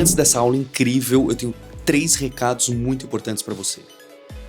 antes dessa aula incrível, eu tenho 3 recados muito importantes para você.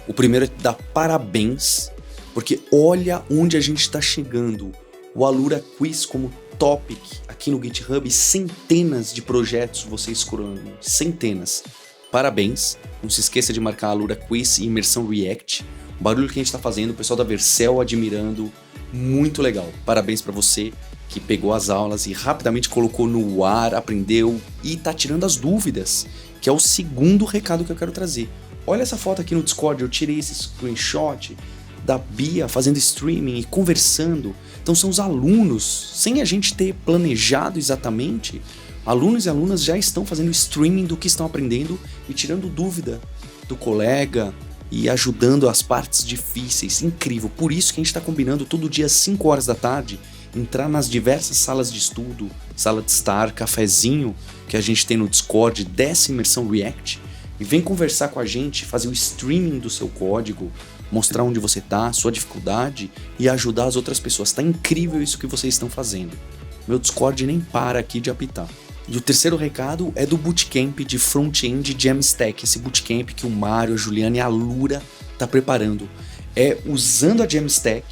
O primeiro é dar parabéns, porque olha onde a gente está chegando. O Alura Quiz como topic aqui no GitHub, centenas de projetos você escolhendo, centenas. Parabéns, não se esqueça de marcar Alura Quiz e imersão React. O barulho que a gente está fazendo, o pessoal da Vercel admirando, muito legal. Parabéns para você que pegou as aulas e rapidamente colocou no ar, aprendeu e está tirando as dúvidas, que é o segundo recado que eu quero trazer. Olha essa foto aqui no Discord, eu tirei esse screenshot da Bia fazendo streaming e conversando. Então são os alunos, sem a gente ter planejado exatamente, alunos e alunas já estão fazendo streaming do que estão aprendendo e tirando dúvida do colega e ajudando as partes difíceis. Incrível, por isso que a gente está combinando todo dia às 5 horas da tarde, entrar nas diversas salas de estudo, sala de estar, cafezinho que a gente tem no Discord dessa imersão React e vem conversar com a gente, fazer o streaming do seu código, mostrar onde você está, sua dificuldade e ajudar as outras pessoas. Tá incrível isso que vocês estão fazendo. Meu Discord nem para aqui de apitar. E o terceiro recado é do Bootcamp de Front-End Jamstack, esse Bootcamp que o Mário, a Juliana e a Lura tá preparando. É usando a Jamstack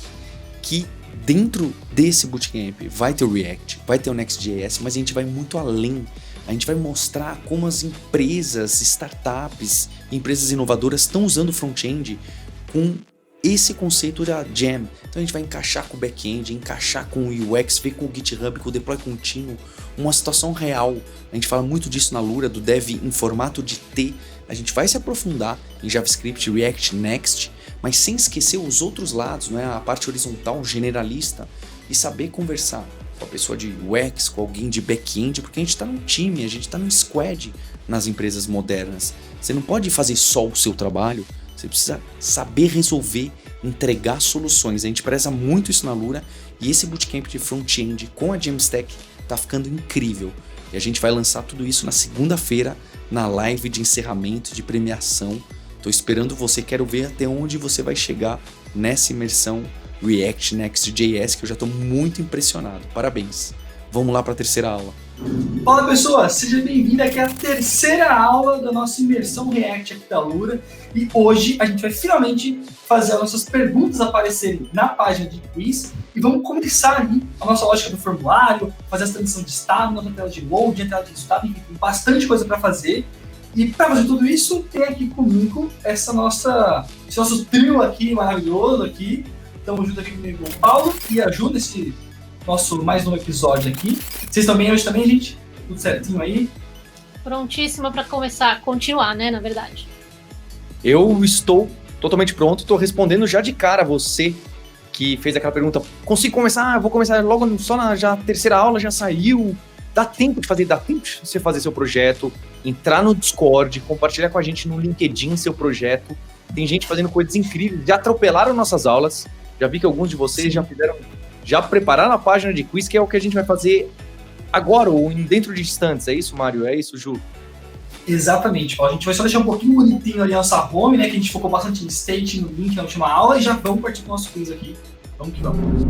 que dentro desse Bootcamp vai ter o React, vai ter o Next.js, mas a gente vai muito além. A gente vai mostrar como as empresas, startups, empresas inovadoras estão usando o front-end com esse conceito da Jam. Então a gente vai encaixar com o back-end, encaixar com o UX, ver com o GitHub, com o deploy contínuo, uma situação real. A gente fala muito disso na Lura, do dev em formato de T. A gente vai se aprofundar em JavaScript, React, Next, mas sem esquecer os outros lados, não é? A parte horizontal, generalista, e saber conversar com a pessoa de UX, com alguém de back-end, porque a gente está num time, a gente está num squad nas empresas modernas. Você não pode fazer só o seu trabalho, você precisa saber resolver, entregar soluções. A gente preza muito isso na Lura e esse bootcamp de front-end com a Jamstack tá ficando incrível. E a gente vai lançar tudo isso na segunda-feira, na live de encerramento, de premiação. Tô esperando você, quero ver até onde você vai chegar nessa imersão React Next.js, que eu já tô muito impressionado. Parabéns. Vamos lá para a terceira aula. Fala pessoas, seja bem-vindo aqui à terceira aula da nossa imersão React aqui da Lura. E hoje a gente vai finalmente fazer as nossas perguntas aparecerem na página de quiz e vamos começar ali a nossa lógica do formulário, fazer essa transição de estado, nossa tela de load, a tela de estado, enfim, tem bastante coisa para fazer. E para fazer tudo isso, tem aqui comigo esse nosso trio aqui maravilhoso aqui. Estamos junto aqui comigo o Paulo e a Ju nesse nosso mais novo episódio aqui. Vocês estão bem hoje também, gente? Tudo certinho aí? Prontíssima para continuar, né, na verdade. Eu estou totalmente pronto, estou respondendo já de cara você que fez aquela pergunta, consigo começar? Vou começar logo só na terceira aula, já saiu. Dá tempo de você fazer seu projeto, entrar no Discord, compartilhar com a gente no LinkedIn seu projeto. Tem gente fazendo coisas incríveis, já atropelaram nossas aulas. Já vi que alguns de vocês já prepararam a página de quiz, que é o que a gente vai fazer agora, ou dentro de instantes. É isso, Mário? É isso, Ju? Exatamente. Ó, a gente vai só deixar um pouquinho bonitinho ali a nossa home, né? Que a gente focou bastante em state, no link na última aula, e já vamos partir para o nosso quiz aqui. Vamos que vamos.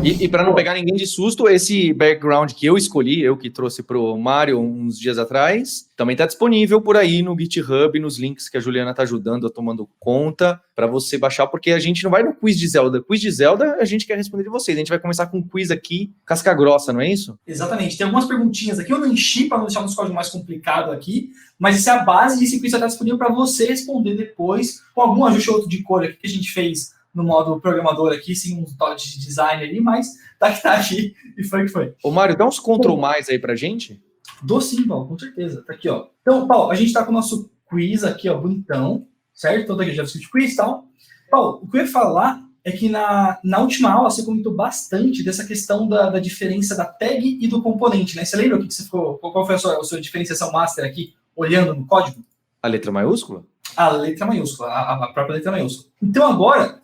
E para não pegar ninguém de susto, esse background que eu escolhi, eu que trouxe pro Mário uns dias atrás, também está disponível por aí no GitHub, nos links que a Juliana está ajudando, tomando conta, para você baixar, porque a gente não vai no quiz de Zelda. Quiz de Zelda, a gente quer responder de vocês. A gente vai começar com um quiz aqui, casca grossa, não é isso? Exatamente. Tem algumas perguntinhas aqui, eu não enchi para não deixar um código mais complicado aqui, mas essa é a base e esse quiz vai estar disponível para você responder depois, com algum ajuste ou outro de cor aqui que a gente fez no modo programador aqui, sem um toque de design ali, mas tá aqui e foi o que foi. Ô Mário, dá uns Ctrl mais aí pra gente? Dou sim, Paulo, com certeza. Tá aqui, ó. Então, Paulo, a gente tá com o nosso quiz aqui, ó, bonitão, certo? Todo aqui, JavaScript quiz e tal. Paulo, o que eu ia falar é que na última aula você comentou bastante dessa questão da diferença da tag e do componente, né? Você lembra o que você ficou, qual foi a sua diferenciação master aqui, olhando no código? A letra maiúscula? A letra maiúscula, a própria letra maiúscula. Então agora,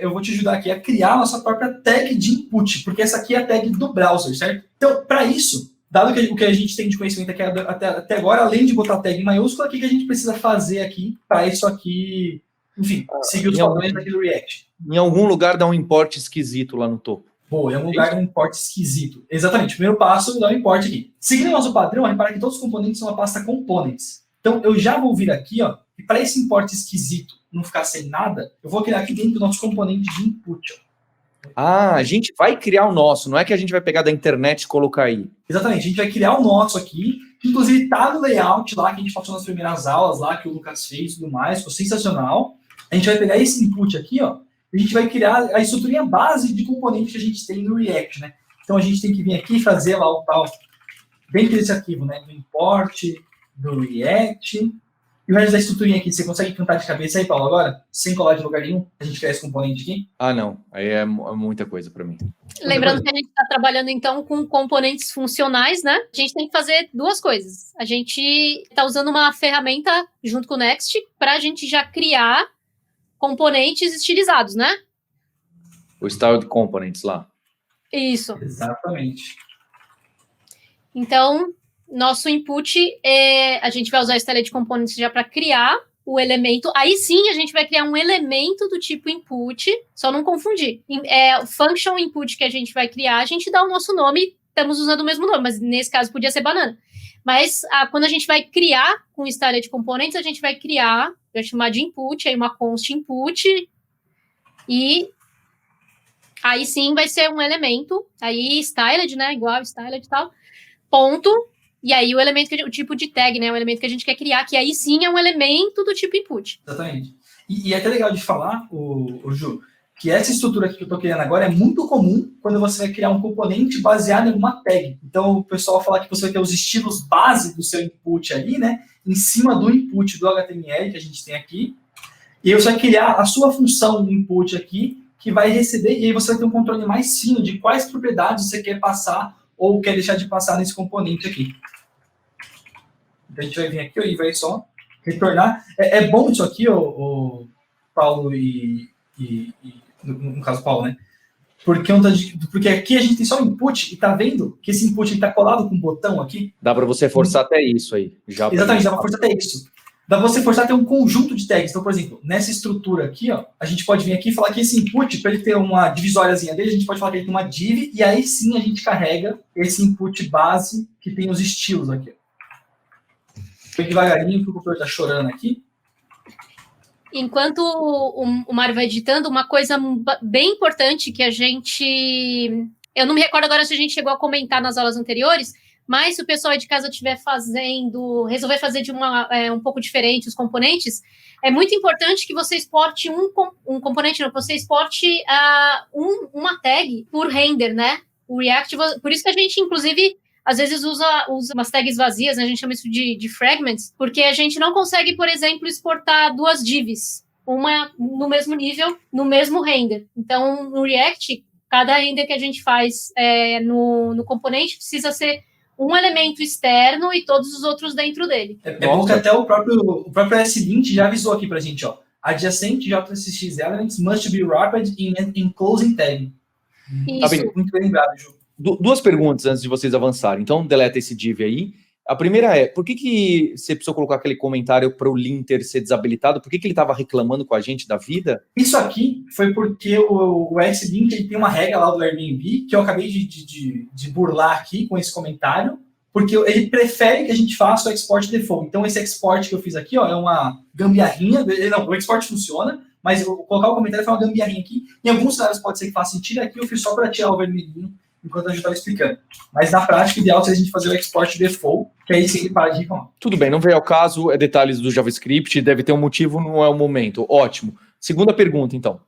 eu vou te ajudar aqui a criar a nossa própria tag de input, porque essa aqui é a tag do browser, certo? Então, para isso, dado o que a gente tem de conhecimento aqui até agora, além de botar a tag em maiúscula, o que a gente precisa fazer aqui para isso aqui, enfim, seguir os padrões aqui do React? Em algum lugar dá um import esquisito lá no topo. Boa, é um lugar de um import esquisito. Exatamente, o primeiro passo é dar um import aqui. Seguindo o nosso padrão, repara que todos os componentes são uma pasta components. Então, eu já vou vir aqui, ó, e para esse import esquisito não ficar sem nada, eu vou criar aqui dentro do nosso componente de input. Ó. A gente vai criar o nosso, não é que a gente vai pegar da internet e colocar aí. Exatamente, a gente vai criar o nosso aqui, que inclusive tá no layout lá, que a gente passou nas primeiras aulas lá, que o Lucas fez e tudo mais, ficou sensacional. A gente vai pegar esse input aqui, ó, e a gente vai criar a estruturinha base de componente que a gente tem no React, né? Então a gente tem que vir aqui e fazer lá o tal, dentro desse arquivo, né, do import, do React. E o resto da estruturinha aqui, você consegue cantar de cabeça aí, Paulo, agora? Sem colar de lugar nenhum? A gente criar esse componente aqui? Ah, não. Aí é muita coisa para mim. Lembrando que a gente está trabalhando, então, com componentes funcionais, né? A gente tem que fazer duas coisas. A gente está usando uma ferramenta, junto com o Next, para a gente já criar componentes estilizados, né? O style de components lá. Isso. Exatamente. Então, nosso input, a gente vai usar a style de components já para criar o elemento. Aí sim, a gente vai criar um elemento do tipo input, só não confundir. O function input que a gente vai criar, a gente dá o nosso nome, estamos usando o mesmo nome, mas nesse caso podia ser banana. Mas quando a gente vai criar com style de components, a gente vai criar, vai chamar de input, aí uma const input, e aí sim vai ser um elemento, aí styled, né, igual styled e tal, ponto. E aí o tipo de tag, né? O elemento que a gente quer criar, que aí sim é um elemento do tipo input. Exatamente. E é até legal de falar, o Ju, que essa estrutura aqui que eu estou criando agora é muito comum quando você vai criar um componente baseado em uma tag. Então, o pessoal fala que você vai ter os estilos base do seu input ali, né? Em cima do input do HTML que a gente tem aqui. E aí você vai criar a sua função input aqui, que vai receber, e aí você vai ter um controle mais fino de quais propriedades você quer passar ou quer deixar de passar nesse componente aqui. Então a gente vai vir aqui e vai só retornar. É bom isso aqui, o Paulo no caso Paulo, né? Porque aqui a gente tem só o input e tá vendo que esse input está colado com um botão aqui. Dá para você forçar até isso aí. Exatamente, dá para forçar até isso. Dá para você forçar até um conjunto de tags. Então, por exemplo, nessa estrutura aqui, ó, a gente pode vir aqui e falar que esse input, para ele ter uma divisóriazinha dele, a gente pode falar que ele tem uma div, e aí sim a gente carrega esse input base que tem os estilos aqui. Bem devagarinho, porque o computador está chorando aqui. Enquanto o Mário vai editando, uma coisa bem importante que a gente... Eu não me recordo agora se a gente chegou a comentar nas aulas anteriores, mas se o pessoal aí de casa estiver resolver fazer de um pouco diferente os componentes, é muito importante que você exporte um componente, não, que você exporte uma tag por render, né? O React, por isso que a gente, inclusive, às vezes usa umas tags vazias, né? A gente chama isso de fragments, porque a gente não consegue, por exemplo, exportar duas divs, uma no mesmo nível, no mesmo render. Então, no React, cada render que a gente faz no componente precisa ser um elemento externo e todos os outros dentro dele. É bom que até o próprio S-Lint já avisou aqui pra gente, ó. Adjacent JSX elements must be wrapped in closing tag. Isso. Muito bem lembrado, Ju. Duas perguntas antes de vocês avançarem. Então, deleta esse div aí. A primeira é, por que você precisou colocar aquele comentário para o linter ser desabilitado? Por que ele estava reclamando com a gente da vida? Isso aqui foi porque o S-Lint ele tem uma regra lá do Airbnb que eu acabei de burlar aqui com esse comentário, porque ele prefere que a gente faça o export default. Então, esse export que eu fiz aqui, ó, é uma gambiarrinha. Não, o export funciona, mas eu colocar o comentário foi uma gambiarrinha aqui. Em alguns cenários pode ser que faça sentido, aqui eu fiz só para tirar o vermelhinho enquanto a gente estava explicando. Mas na prática, o ideal é a gente fazer o export default, que aí sim ele para de reclamar. Tudo bem, não veio ao caso, é detalhes do JavaScript, deve ter um motivo, não é o momento. Ótimo. Segunda pergunta, então.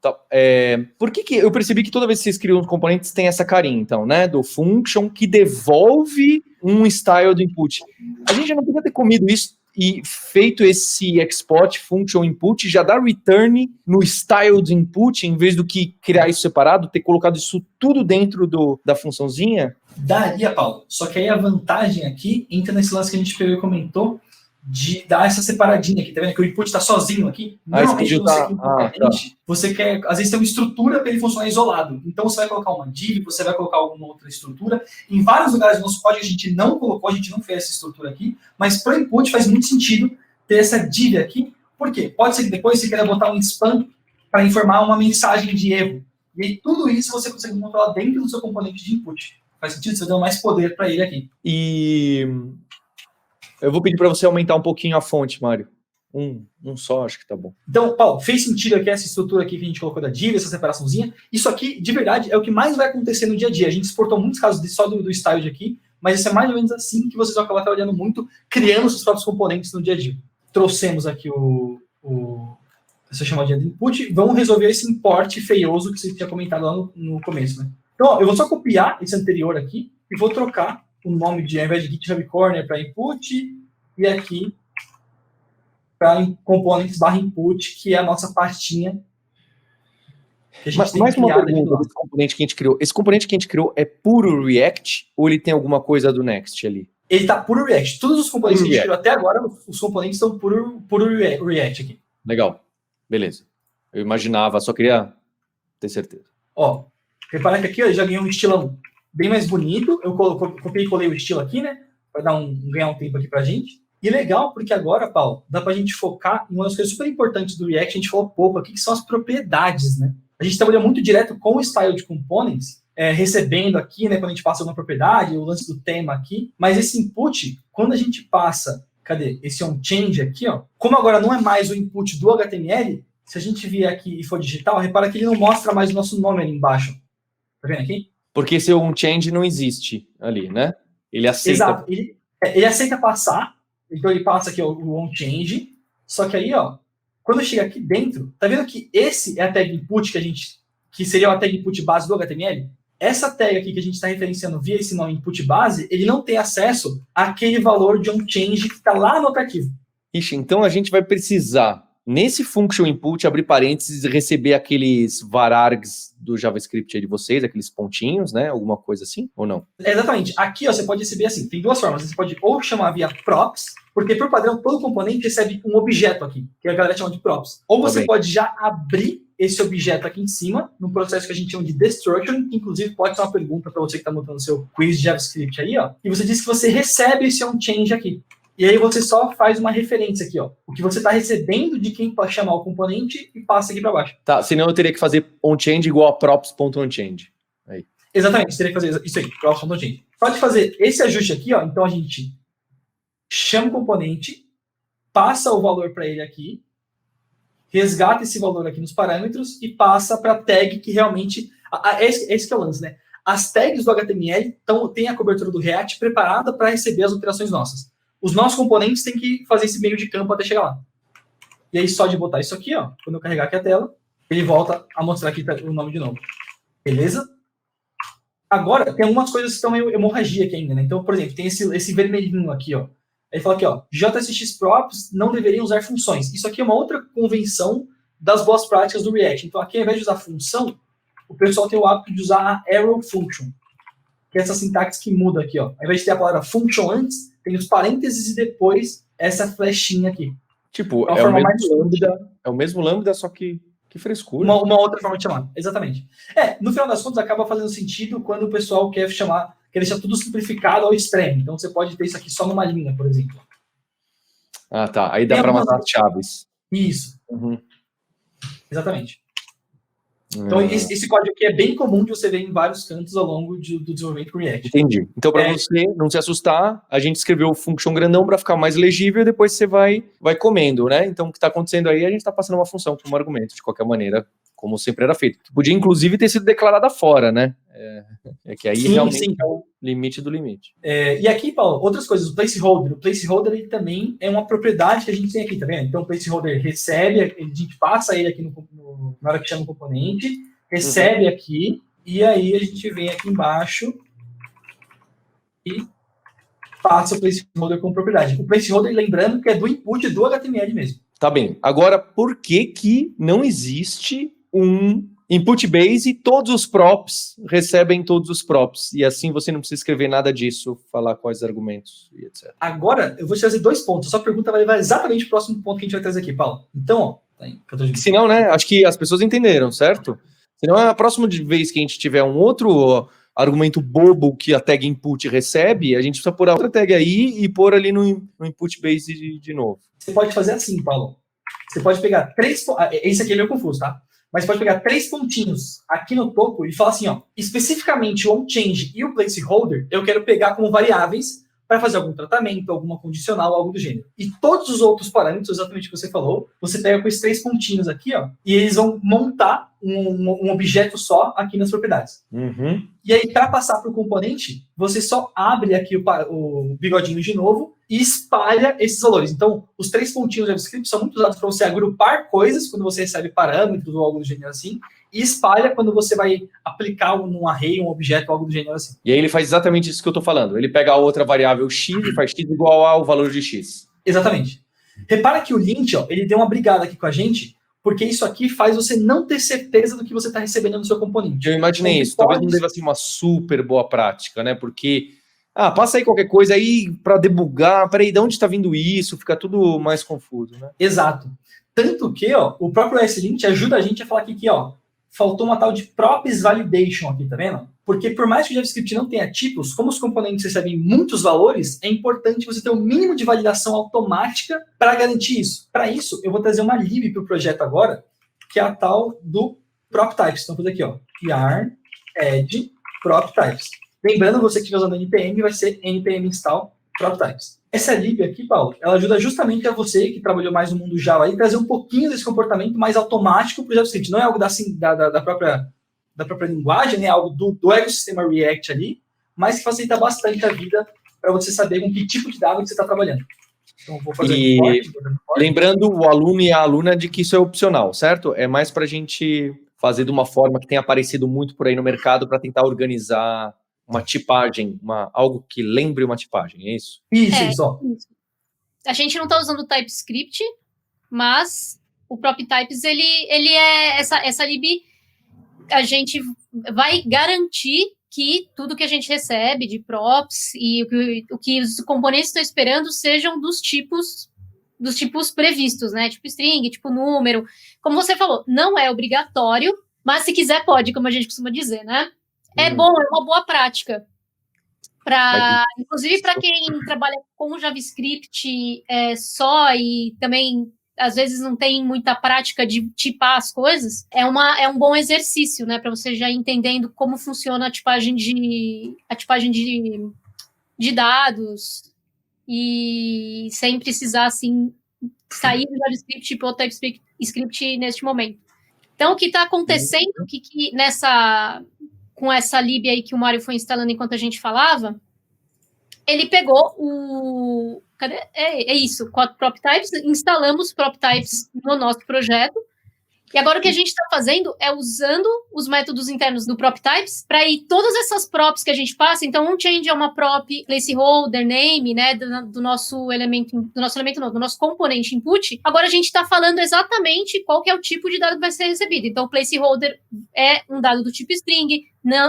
Por que eu percebi que toda vez que vocês criam os componentes tem essa carinha, então, né? Do function que devolve um style do input. A gente já não podia ter comido isso e feito esse export function input, já dá return no style do input, em vez do que criar isso separado, ter colocado isso tudo dentro da funçãozinha? Daria, Paulo. Só que aí a vantagem aqui entra nesse lance que a gente pegou e comentou, de dar essa separadinha aqui, tá vendo? Que o input está sozinho aqui. Normalmente você quer, às vezes, ter uma estrutura para ele funcionar isolado. Então, você vai colocar uma div, você vai colocar alguma outra estrutura. Em vários lugares do nosso código a gente não colocou, a gente não fez essa estrutura aqui, mas para o input faz muito sentido ter essa div aqui. Por quê? Pode ser que depois você queira botar um spam para informar uma mensagem de erro. E aí, tudo isso você consegue controlar dentro do seu componente de input. Faz sentido? Você dá mais poder para ele aqui. E eu vou pedir para você aumentar um pouquinho a fonte, Mário. Um só, acho que tá bom. Então, Paulo, fez sentido aqui essa estrutura aqui que a gente colocou da div, essa separaçãozinha? Isso aqui, de verdade, é o que mais vai acontecer no dia a dia. A gente exportou muitos casos só do style aqui, mas isso é mais ou menos assim que vocês vão acabar trabalhando muito, criando seus próprios componentes no dia a dia. Trouxemos aqui essa chamadinha de input, vamos resolver esse import feioso que você tinha comentado lá no começo, né? Então, ó, eu vou só copiar esse anterior aqui e vou trocar o nome de, ao invés de GitHub Corner para input, e aqui para components/input, que é a nossa pastinha que a gente tem mais uma criada pergunta desse componente que a gente criou. Esse componente que a gente criou é puro React ou ele tem alguma coisa do Next ali? Ele está puro React. Todos os componentes que a gente criou até agora, os componentes estão puro React aqui. Legal. Beleza. Eu imaginava, só queria ter certeza. Ó, repara que aqui eu já ganhei um estilão bem mais bonito. Eu copiei e colei o estilo aqui, né? Para ganhar um tempo aqui pra gente. E legal, porque agora, Paulo, dá pra gente focar em uma das coisas super importantes do React, a gente falou pouco aqui, que são as propriedades, né? A gente trabalha muito direto com o style de components, recebendo aqui, né, quando a gente passa uma propriedade, o lance do tema aqui, mas esse input, quando a gente passa, cadê? Esse onChange aqui, ó, como agora não é mais o input do HTML, se a gente vier aqui e for digital, repara que ele não mostra mais o nosso nome ali embaixo. Tá vendo aqui? Porque esse onChange não existe ali, né? Ele aceita. Exato. Ele aceita passar. Então ele passa aqui ó, o onChange, só que aí, ó, quando chega aqui dentro, tá vendo que esse é a tag input que seria a tag input base do HTML? Essa tag aqui que a gente está referenciando via esse nome input base, ele não tem acesso àquele valor de onChange que está lá no outro arquivo. Ixi, então a gente vai precisar, nesse function input, abrir parênteses e receber aqueles varargs do JavaScript aí de vocês, aqueles pontinhos, né? Alguma coisa assim, ou não? Exatamente. Aqui, ó, você pode receber assim, tem duas formas. Você pode ou chamar via props, porque por padrão todo componente recebe um objeto aqui, que a galera chama de props. Ou você pode já abrir esse objeto aqui em cima, num processo que a gente chama de destruction, que inclusive pode ser uma pergunta para você que está montando o seu quiz de JavaScript aí, ó. E você diz que você recebe esse onChange aqui. E aí você só faz uma referência aqui, ó. O que você está recebendo de quem pode chamar o componente e passa aqui para baixo. Tá, senão eu teria que fazer onChange igual a props.onChange. Aí. Exatamente, você teria que fazer isso aí, props.onChange. Pode fazer esse ajuste aqui, ó. Então a gente chama o componente, passa o valor para ele aqui, resgata esse valor aqui nos parâmetros e passa para a tag que realmente... Esse que é o lance, né? As tags do HTML têm a cobertura do React preparada para receber as alterações nossas. Os nossos componentes têm que fazer esse meio de campo até chegar lá. E aí, só de botar isso aqui, ó, quando eu carregar aqui a tela, ele volta a mostrar aqui o nome de novo. Beleza? Agora, tem algumas coisas que estão meio hemorragia aqui ainda, né? Então, por exemplo, tem esse vermelhinho aqui, ó. Aí fala aqui, ó, JSX props não deveriam usar funções. Isso aqui é uma outra convenção das boas práticas do React. Então, aqui, ao invés de usar função, o pessoal tem o hábito de usar a arrow function, que é essa sintaxe que muda aqui, ó. Ao invés de ter a palavra function antes, tem os parênteses e depois essa flechinha aqui. Tipo, é o mesmo lambda, só que frescura. Uma outra forma de chamar, exatamente. No final das contas, acaba fazendo sentido quer deixar tudo simplificado ao extremo. Então, você pode ter isso aqui só numa linha, por exemplo. Ah, tá. Aí dá para matar as chaves. Isso. Uhum. Exatamente. Então, esse código aqui é bem comum de você ver em vários cantos ao longo do desenvolvimento com React. Entendi. Então, para você não se assustar, a gente escreveu o function grandão para ficar mais legível e depois você vai comendo, né? Então, o que está acontecendo aí, a gente está passando uma função como argumento, de qualquer maneira, como sempre era feito. Que podia, inclusive, ter sido declarada fora, né? É que aí realmente é o limite do limite. E aqui, Paulo, outras coisas. O placeholder. O placeholder ele também é uma propriedade que a gente tem aqui, tá vendo? Então, o placeholder recebe, a gente passa ele aqui na hora que chama o componente, recebe aqui, e aí a gente vem aqui embaixo e passa o placeholder como propriedade. O placeholder, lembrando que é do input do HTML mesmo. Tá bem. Agora, por que não existe um input base e todos os props recebem todos os props? E assim você não precisa escrever nada disso, falar quais argumentos e etc. Agora, eu vou te trazer 2 pontos. A sua pergunta vai levar exatamente o próximo ponto que a gente vai trazer aqui, Paulo. Então, ó. Senão, né? Acho que as pessoas entenderam, certo? Senão, a próxima vez que a gente tiver um outro argumento bobo que a tag input recebe, a gente precisa pôr a outra tag aí e pôr ali no input base de novo. Você pode fazer assim, Paulo. Você pode pegar 3... Esse aqui é meio confuso, tá? mas pode pegar 3 pontinhos aqui no topo e falar assim, ó, especificamente o onChange e o placeholder, eu quero pegar como variáveis para fazer algum tratamento, alguma condicional, algo do gênero. E todos os outros parâmetros, exatamente o que você falou, você pega com esses 3 pontinhos aqui, ó, e eles vão montar um objeto só aqui nas propriedades. E aí, para passar para o componente, você só abre aqui o bigodinho de novo e espalha esses valores. Então, os 3 pontinhos do JavaScript são muito usados para você agrupar coisas quando você recebe parâmetros ou algo do gênero assim, e espalha quando você vai aplicar num array, um objeto, algo do gênero assim. E aí ele faz exatamente isso que eu estou falando. Ele pega a outra variável x e faz x igual ao valor de x. Exatamente. Repara que o lint, ó, ele deu uma brigada aqui com a gente, porque isso aqui faz você não ter certeza do que você está recebendo no seu componente. Eu imaginei isso. Talvez não deva ser uma super boa prática, né? Porque, passa aí qualquer coisa aí para debugar. Peraí, de onde está vindo isso? Fica tudo mais confuso, né? Exato. Tanto que, ó, o próprio SLint ajuda a gente a falar aqui, ó, faltou uma tal de props validation aqui, tá vendo? Porque por mais que o JavaScript não tenha tipos, como os componentes recebem muitos valores, é importante você ter um mínimo de validação automática para garantir isso. Para isso, eu vou trazer uma lib para o projeto agora, que é a tal do prop types. Então, vou fazer aqui, ó, yarn add prop types. Lembrando, você que estiver usando npm, vai ser npm install prop types. Essa lib aqui, Paulo, ela ajuda justamente a você, que trabalhou mais no mundo Java, aí, trazer um pouquinho desse comportamento mais automático para o JavaScript. Não é algo da própria linguagem, né? Algo do ecossistema React ali, mas que facilita bastante a vida para você saber com que tipo de dado que você está trabalhando. Então, vou fazer lembrando o aluno e a aluna de que isso é opcional, certo? É mais para a gente fazer de uma forma que tenha aparecido muito por aí no mercado para tentar organizar uma tipagem, algo que lembre uma tipagem, é isso? Isso, ó. Isso. A gente não está usando o TypeScript, mas o PropTypes, ele é essa lib, a gente vai garantir que tudo que a gente recebe de props e o que os componentes estão esperando sejam dos tipos previstos, né? Tipo string, tipo número. Como você falou, não é obrigatório, mas se quiser pode, como a gente costuma dizer, né? É bom, é uma boa prática. Inclusive, para quem trabalha com JavaScript só e também, às vezes, não tem muita prática de tipar as coisas, é um bom exercício, né? Para você já entendendo como funciona a tipagem de dados e sem precisar, assim, sair do JavaScript para o TypeScript neste momento. Então, o que está acontecendo com essa lib aí que o Mário foi instalando enquanto a gente falava, ele pegou o... Cadê? É isso, com a PropTypes, instalamos PropTypes no nosso projeto, e agora o que a gente está fazendo é usando os métodos internos do PropTypes para ir todas essas props que a gente passa. Então, onChange é uma prop, placeholder, name, né, do nosso componente input. Agora a gente está falando exatamente qual que é o tipo de dado que vai ser recebido. Então, o placeholder é um dado do tipo string,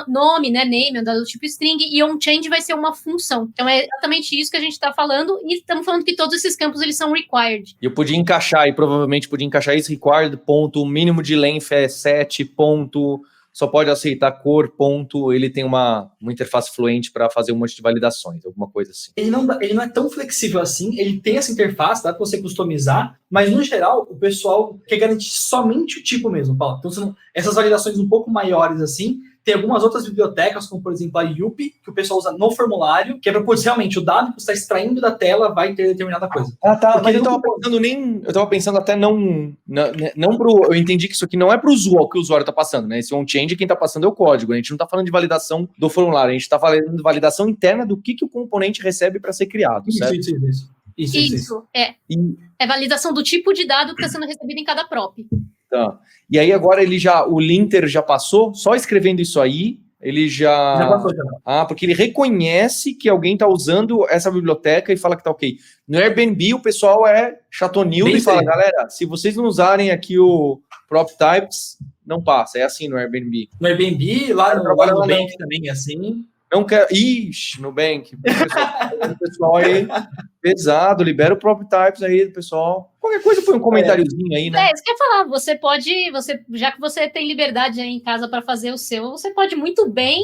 nome, né, name é um dado do tipo string, e onChange vai ser uma função. Então, é exatamente isso que a gente está falando, e estamos falando que todos esses campos, eles são required. E eu podia encaixar, e provavelmente podia encaixar isso, required, ponto, o mínimo de length é 7, ponto, só pode aceitar cor, ponto, ele tem uma interface fluente para fazer um monte de validações, alguma coisa assim. Ele não é tão flexível assim, ele tem essa interface, dá para você customizar, mas no geral o pessoal quer garantir somente o tipo mesmo, Paulo. Então essas validações um pouco maiores assim, tem algumas outras bibliotecas, como por exemplo a Yuppie, que o pessoal usa no formulário, que é para poder realmente o dado que você está extraindo da tela vai ter determinada coisa. Tá, mas eu estava pensando até não pro, eu entendi que isso aqui não é para o usuário que o usuário está passando, né? Esse onChange, quem está passando é o código, a gente não está falando de validação do formulário, a gente está falando de validação interna do que o componente recebe para ser criado, certo? Isso. É validação do tipo de dado que está sendo recebido em cada prop. Tá. E aí agora o linter já passou, só escrevendo isso aí, ele já passou, já. Porque ele reconhece que alguém está usando essa biblioteca e fala que tá ok. No Airbnb o pessoal é chatonildo e fala, galera, se vocês não usarem aqui o PropTypes, não passa, é assim no Airbnb. No Airbnb, lá no Nubank também é assim. Não quer. Ixi, Nubank. O pessoal aí, pesado, libera o PropTypes aí do pessoal. Qualquer coisa põe um comentáriozinho aí, né? Isso que eu ia falar. Já que você tem liberdade aí em casa para fazer o seu, você pode muito bem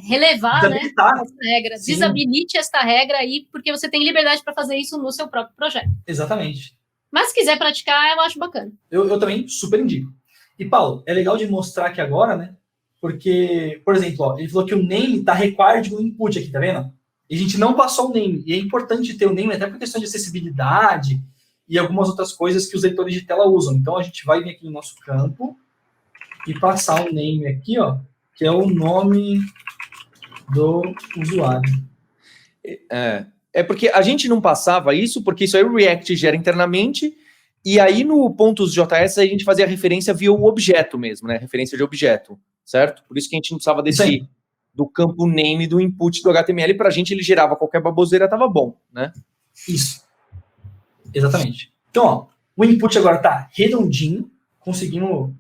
relevar, né, essa regra. Sim. Desabilite esta regra aí, porque você tem liberdade para fazer isso no seu próprio projeto. Exatamente. Mas se quiser praticar, eu acho bacana. Eu também super indico. E, Paulo, é legal de mostrar aqui agora, né? Porque, por exemplo, ó, ele falou que o name está required no input aqui, tá vendo? E a gente não passou o name. E é importante ter o name até por questão de acessibilidade e algumas outras coisas que os leitores de tela usam. Então, a gente vai vir aqui no nosso campo e passar o name aqui, ó, que é o nome do usuário. É porque a gente não passava isso, porque isso aí o React gera internamente, e aí no .js a gente fazia referência via o objeto mesmo, né? Referência de objeto, certo? Por isso que a gente não precisava do campo name do input do HTML, pra gente ele gerava qualquer baboseira, tava bom, né? Isso. Exatamente. Então, ó, o input agora tá redondinho, conseguimos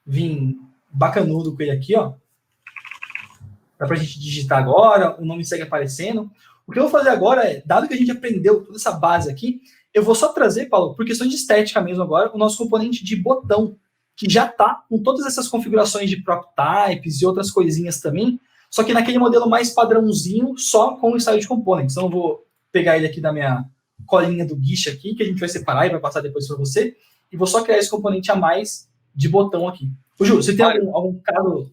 vir bacanudo com ele aqui, ó. Dá pra gente digitar agora, o nome segue aparecendo. O que eu vou fazer agora é, dado que a gente aprendeu toda essa base aqui, eu vou só trazer, Paulo, por questões de estética mesmo agora, o nosso componente de botão, que já tá com todas essas configurações de prop types e outras coisinhas também, só que naquele modelo mais padrãozinho, só com o style de components. Então eu vou pegar ele aqui da minha colinha do Guiche aqui, que a gente vai separar e vai passar depois para você, e vou só criar esse componente a mais de botão aqui. Ô, Ju, você tem algum caso...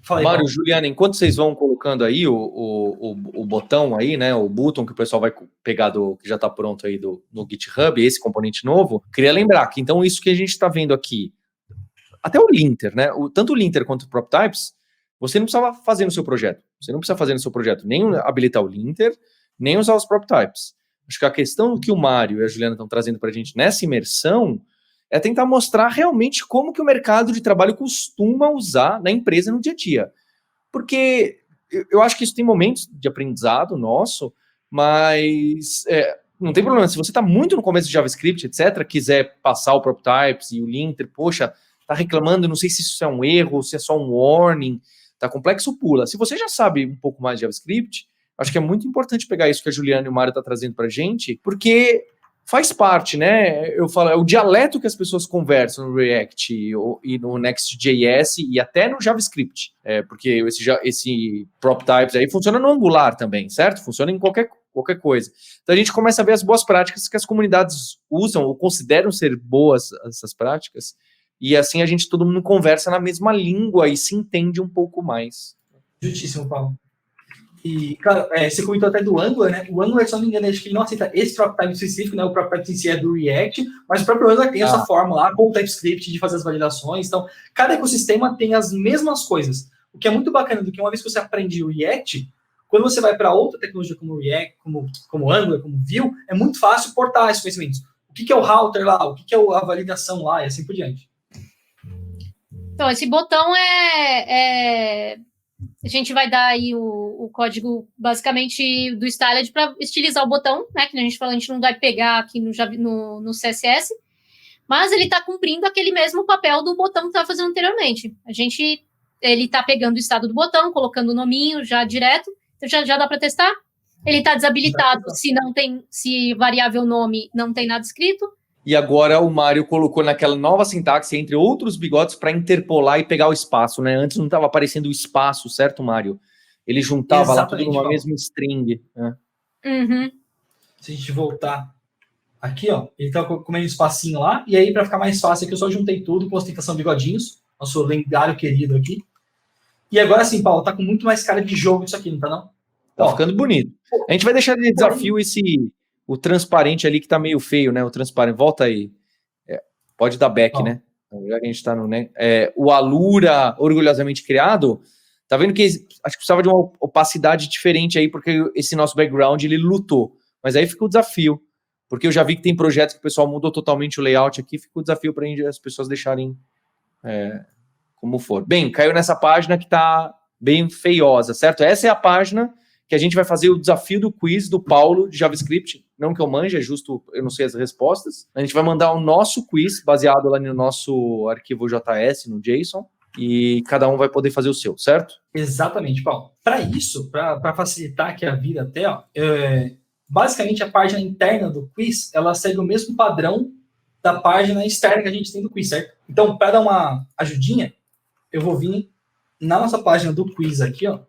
Fala aí, Mário, Juliana, enquanto vocês vão colocando aí o botão aí, né, o button que o pessoal vai pegar que já está pronto aí no GitHub, esse componente novo, queria lembrar que, então, isso que a gente está vendo aqui, até o linter, né, tanto o linter quanto o prop types, você não precisava fazer no seu projeto. Você não precisa fazer no seu projeto nem habilitar o linter, nem usar os prop types. Acho que a questão que o Mário e a Juliana estão trazendo para a gente nessa imersão é tentar mostrar realmente como que o mercado de trabalho costuma usar na empresa no dia a dia. Porque eu acho que isso tem momentos de aprendizado nosso, mas não tem problema. Se você está muito no começo de JavaScript, etc., quiser passar o prop types e o linter, poxa, está reclamando, não sei se isso é um erro, se é só um warning, está complexo, pula. Se você já sabe um pouco mais de JavaScript, acho que é muito importante pegar isso que a Juliana e o Mário estão trazendo para a gente, porque faz parte, né? Eu falo, é o dialeto que as pessoas conversam no React e no Next.js e até no JavaScript. Porque esse prop types aí funciona no Angular também, certo? Funciona em qualquer coisa. Então a gente começa a ver as boas práticas que as comunidades usam ou consideram ser boas essas práticas, e assim todo mundo conversa na mesma língua e se entende um pouco mais. Justíssimo, Paulo. E, claro, você comentou até do Angular, né? O Angular, se não me engano, acho que ele não aceita esse prop type específico, né? O prop type em si é do React, mas o próprio Angular tem essa forma lá, com o TypeScript, de fazer as validações. Então, cada ecossistema tem as mesmas coisas. O que é muito bacana do que uma vez que você aprende o React, quando você vai para outra tecnologia como React, como Angular, como Vue, é muito fácil portar esses conhecimentos. O que é o router lá? O que é a validação lá? E assim por diante. Então, esse botão a gente vai dar aí o código, basicamente, do styled para estilizar o botão, né? Que a gente falou, a gente não vai pegar aqui no CSS, mas ele está cumprindo aquele mesmo papel do botão que estava fazendo anteriormente. Ele está pegando o estado do botão, colocando o nominho já direto, então já dá para testar. Ele está desabilitado se variável nome não tem nada escrito. E agora o Mário colocou naquela nova sintaxe, entre outros bigodes, para interpolar e pegar o espaço, né? Antes não estava aparecendo o espaço, certo, Mário? Ele juntava exatamente, lá tudo numa mesma string. Né? Uhum. Se a gente voltar aqui, ó, ele tá comendo um espacinho lá, e aí, para ficar mais fácil aqui, eu só juntei tudo com ostentação bigodinhos, nosso lendário querido aqui. E agora sim, Paulo, tá com muito mais cara de jogo isso aqui, não tá não? Tá ficando bonito. A gente vai deixar de desafio o transparente ali que tá meio feio, né? O transparente. Volta aí. Pode dar back, né? Já que a gente tá no... Né? O Alura, orgulhosamente criado, tá vendo que acho que precisava de uma opacidade diferente aí, porque esse nosso background, ele lutou. Mas aí fica o desafio. Porque eu já vi que tem projetos que o pessoal mudou totalmente o layout aqui, fica o desafio para as pessoas deixarem como for. Bem, caiu nessa página que tá bem feiosa, certo? Essa é a página que a gente vai fazer o desafio do quiz do Paulo de JavaScript, não que eu manje, é justo, eu não sei as respostas. A gente vai mandar o nosso quiz, baseado lá no nosso arquivo JS, no JSON, e cada um vai poder fazer o seu, certo? Exatamente, Paulo. Para isso, para facilitar aqui a vida até, ó, basicamente a página interna do quiz, ela segue o mesmo padrão da página externa que a gente tem do quiz, certo? Então, para dar uma ajudinha, eu vou vir na nossa página do quiz aqui, ó.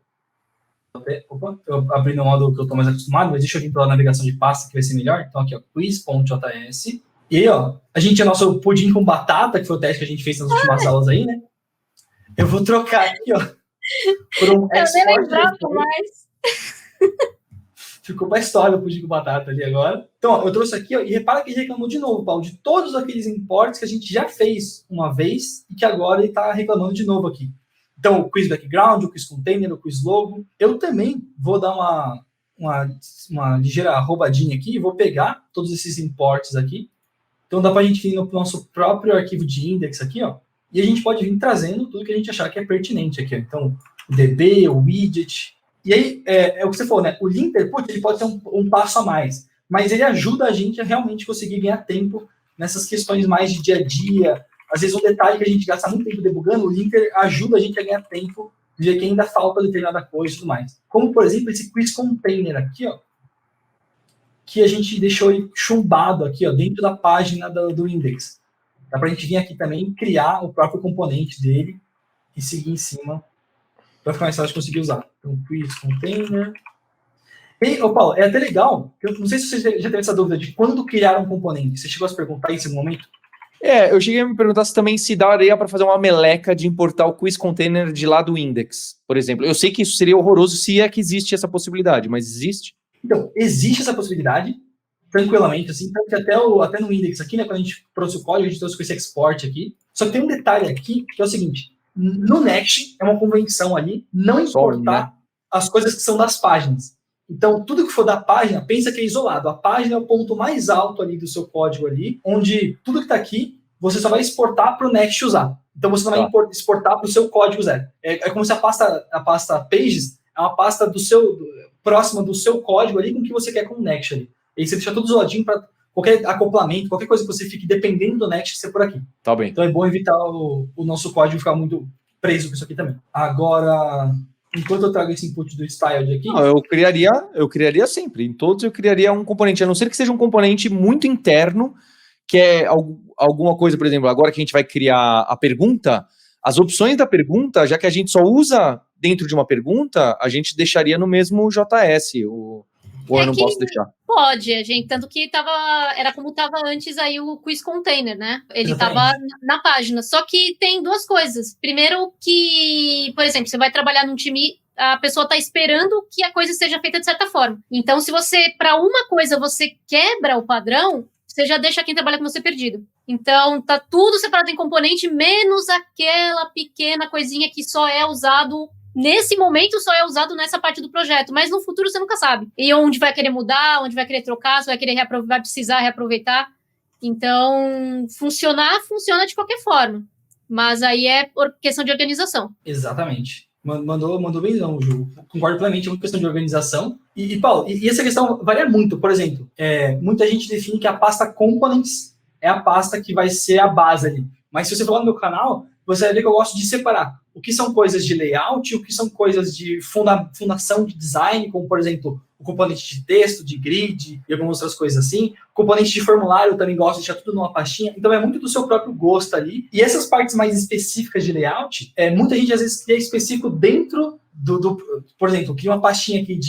Opa, eu abri no modo que eu estou mais acostumado, mas deixa eu vir pela navegação de pasta que vai ser melhor. Então aqui, ó, quiz.js. E aí, ó, a gente tinha nosso pudim com batata, que foi o teste que a gente fez nas últimas aulas aí, né? Eu vou trocar aqui, ó, por um Eu nem export. lembrava mais. Ficou pra história o pudim com batata ali agora. Então, ó, eu trouxe aqui, ó, e repara que ele reclamou de novo, Paulo, de todos aqueles imports que a gente já fez uma vez e que agora ele tá reclamando de novo aqui. Então, o quiz background, o quiz container, o quiz logo. Eu também vou dar uma ligeira roubadinha aqui e vou pegar todos esses imports aqui. Então, dá pra gente ir no nosso próprio arquivo de index aqui, ó, e a gente pode vir trazendo tudo que a gente achar que é pertinente aqui, ó. Então, o DB, o widget. E aí, é o que você falou, né? O linter, putz, ele pode ter um passo a mais, mas ele ajuda a gente a realmente conseguir ganhar tempo nessas questões mais de dia a dia. Às vezes, um detalhe que a gente gasta muito tempo debugando, o linter ajuda a gente a ganhar tempo de ver que ainda falta determinada coisa e tudo mais. Como, por exemplo, esse quiz container aqui, ó, que a gente deixou ele chumbado aqui, ó, dentro da página do index. Dá pra gente vir aqui também criar o próprio componente dele e seguir em cima para ficar mais fácil de conseguir usar. Então, quiz container. E, Paulo, é até legal, eu não sei se você já teve essa dúvida de quando criar um componente. Você chegou a se perguntar isso em algum momento? Eu cheguei a me perguntar se também se daria para fazer uma meleca de importar o quiz container de lá do index, por exemplo. Eu sei que isso seria horroroso se é que existe essa possibilidade, mas existe? Então, existe essa possibilidade, tranquilamente, assim, tanto que até no index aqui, né, quando a gente trouxe o código, a gente trouxe com esse export aqui. Só que tem um detalhe aqui, que é o seguinte, no Next, é uma convenção ali, não importar as coisas que são das páginas. Então, tudo que for da página, pensa que é isolado. A página é o ponto mais alto ali do seu código ali, onde tudo que está aqui, você só vai exportar para o Next usar. Então, você não vai exportar para o seu código zero. É como se a pasta Pages é uma pasta próxima do seu código ali com o que você quer com o Next ali. E aí você deixa tudo isoladinho para qualquer acoplamento, qualquer coisa que você fique dependendo do Next ser por aqui. Tá bem. Então é bom evitar o nosso código ficar muito preso com isso aqui também. Agora, enquanto eu trago esse input do styled aqui... Não, eu criaria sempre. Em todos eu criaria um componente, a não ser que seja um componente muito interno, que é alguma coisa, por exemplo, agora que a gente vai criar a pergunta, as opções da pergunta, já que a gente só usa dentro de uma pergunta, a gente deixaria no mesmo JS, ou eu não posso deixar? Pode, gente, tanto que era como estava antes aí o quiz container, né? Ele Exatamente. estava na página. Só que tem duas coisas. Primeiro que, por exemplo, você vai trabalhar num time, a pessoa está esperando que a coisa seja feita de certa forma. Então, se você, para uma coisa, você quebra o padrão, você já deixa quem trabalha com você perdido. Então, tá tudo separado em componente, menos aquela pequena coisinha que só é usado... Nesse momento só é usado nessa parte do projeto, mas no futuro você nunca sabe. E onde vai querer mudar, onde vai querer trocar, se vai querer vai precisar reaproveitar. Então, funciona de qualquer forma. Mas aí é por questão de organização. Exatamente. Mandou bem não, Ju. Concordo plenamente, é uma questão de organização. E Paulo, e essa questão varia muito. Por exemplo, muita gente define que a pasta Components é a pasta que vai ser a base ali. Mas se você for lá no meu canal, você vai ver que eu gosto de separar o que são coisas de layout e o que são coisas de fundação de design, como, por exemplo, o componente de texto, de grid e algumas outras coisas assim. O componente de formulário eu também gosto de deixar tudo numa pastinha. Então, é muito do seu próprio gosto ali. E essas partes mais específicas de layout, muita gente, às vezes, cria específico dentro por exemplo, cria uma pastinha aqui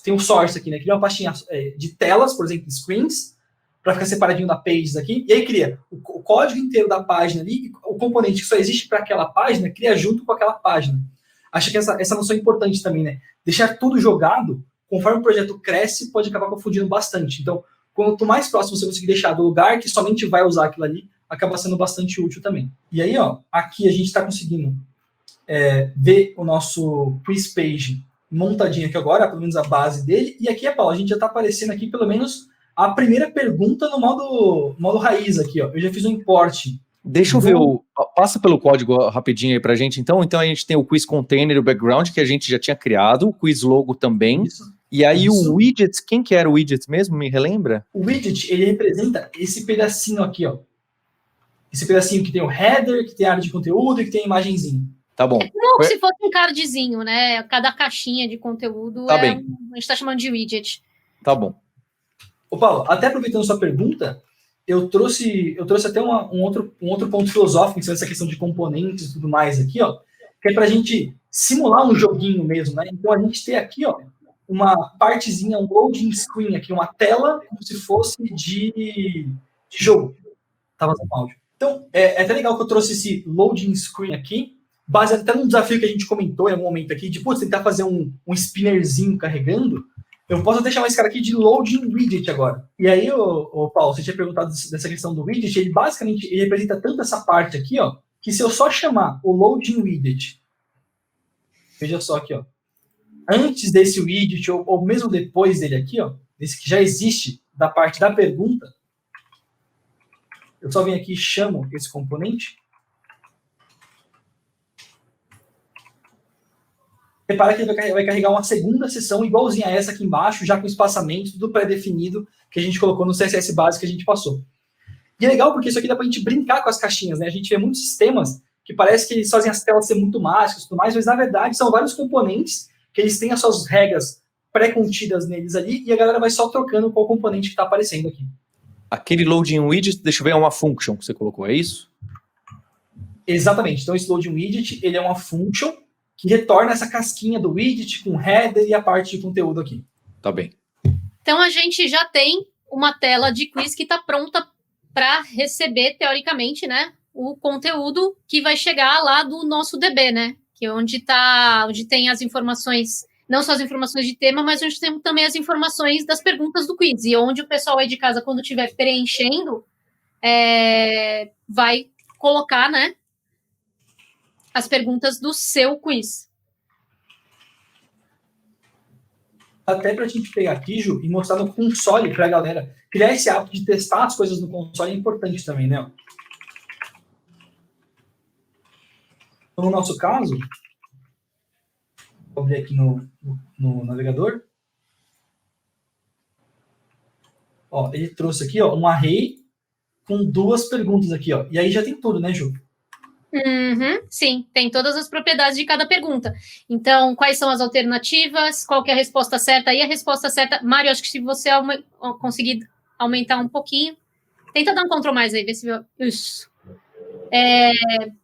tem um source aqui, né? Cria uma pastinha de telas, por exemplo, screens, para ficar separadinho da pages aqui, e aí cria o código inteiro da página ali, o componente que só existe para aquela página, cria junto com aquela página. Acho que essa noção é importante também, né? Deixar tudo jogado, conforme o projeto cresce, pode acabar confundindo bastante. Então, quanto mais próximo você conseguir deixar do lugar que somente vai usar aquilo ali, acaba sendo bastante útil também. E aí, ó, aqui a gente está conseguindo ver o nosso quiz page montadinho aqui agora, pelo menos a base dele, e aqui, Paulo, a gente já está aparecendo aqui pelo menos a primeira pergunta no modo raiz aqui, ó. Eu já fiz um import. Deixa eu ver passa pelo código rapidinho aí pra gente, então. Então a gente tem o quiz container, o background, que a gente já tinha criado, o quiz logo também. Isso. E aí o widget, quem que era o widget mesmo? Me relembra? O widget, ele representa esse pedacinho aqui, ó. Esse pedacinho que tem o header, que tem a área de conteúdo e que tem a imagenzinha. Tá bom. Como se fosse um cardzinho, né? Cada caixinha de conteúdo tá bem. A gente tá chamando de widget. Tá bom. Ô, Paulo, até aproveitando sua pergunta, eu trouxe até um outro ponto filosófico em cima dessa questão de componentes e tudo mais aqui, ó, que é para a gente simular um joguinho mesmo, né? Então a gente tem aqui, ó, uma partezinha, um loading screen aqui, uma tela como se fosse de jogo. Tá vazando áudio. Então, é até legal que eu trouxe esse loading screen aqui, baseado até num desafio que a gente comentou em algum momento aqui, de, putz, tentar fazer um spinnerzinho carregando. Eu posso até chamar esse cara aqui de loading widget agora. E aí, o Paulo, você tinha perguntado dessa questão do widget, ele basicamente ele representa tanto essa parte aqui, ó, que se eu só chamar o loading widget, veja só aqui, ó, antes desse widget, ou mesmo depois dele aqui, ó, desse que já existe da parte da pergunta, eu só venho aqui e chamo esse componente. Repara que ele vai carregar uma segunda sessão igualzinha a essa aqui embaixo, já com espaçamento, tudo pré-definido, que a gente colocou no CSS básico que a gente passou. E é legal porque isso aqui dá pra gente brincar com as caixinhas, né? A gente vê muitos sistemas que parece que eles fazem as telas ser muito mágicas e tudo mais, mas na verdade são vários componentes que eles têm as suas regras pré-contidas neles ali e a galera vai só trocando qual componente que tá aparecendo aqui. Aquele loading widget, deixa eu ver, é uma function que você colocou, é isso? Exatamente. Então esse loading widget, ele é uma function que retorna essa casquinha do widget com header e a parte de conteúdo aqui. Tá bem. Então a gente já tem uma tela de quiz que está pronta para receber, teoricamente, né, o conteúdo que vai chegar lá do nosso DB, né? Que é onde tem as informações, não só as informações de tema, mas onde tem também as informações das perguntas do quiz. E onde o pessoal aí de casa, quando estiver preenchendo, vai colocar, né, as perguntas do seu quiz. Até para a gente pegar aqui, Ju, e mostrar no console para a galera. Criar esse hábito de testar as coisas no console é importante também, né? Então, no nosso caso, vou abrir aqui no navegador. Ó, ele trouxe aqui, ó, um array com 2 perguntas aqui, ó. E aí já tem tudo, né, Ju? Uhum, sim, tem todas as propriedades de cada pergunta. Então, quais são as alternativas? Qual que é a resposta certa? E a resposta certa... Mário, acho que se você conseguir aumentar um pouquinho... Tenta dar um Ctrl mais aí, ver se... Isso.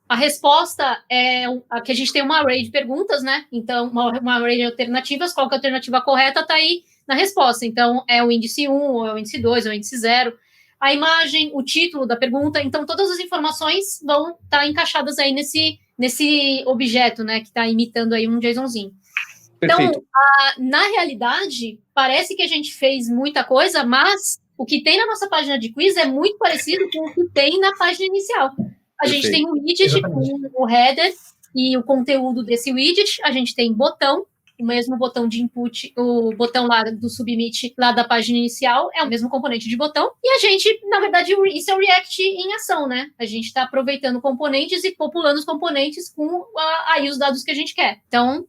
A resposta é a que a gente tem uma array de perguntas, né? Então, uma array de alternativas. Qual que é a alternativa correta? Tá aí na resposta. Então, é o índice 1, ou é o índice 2, ou é o índice 0... A imagem, o título da pergunta, então todas as informações vão estar encaixadas aí nesse objeto, né, que está imitando aí um JSONzinho. Perfeito. Então, na realidade, parece que a gente fez muita coisa, mas o que tem na nossa página de quiz é muito parecido com o que tem na página inicial. A gente tem um widget com o header e o conteúdo desse widget, a gente tem botão, o mesmo botão de input, o botão lá do submit lá da página inicial é o mesmo componente de botão, e a gente, na verdade, isso é o React em ação, né? A gente está aproveitando componentes e populando os componentes com aí os dados que a gente quer. Então,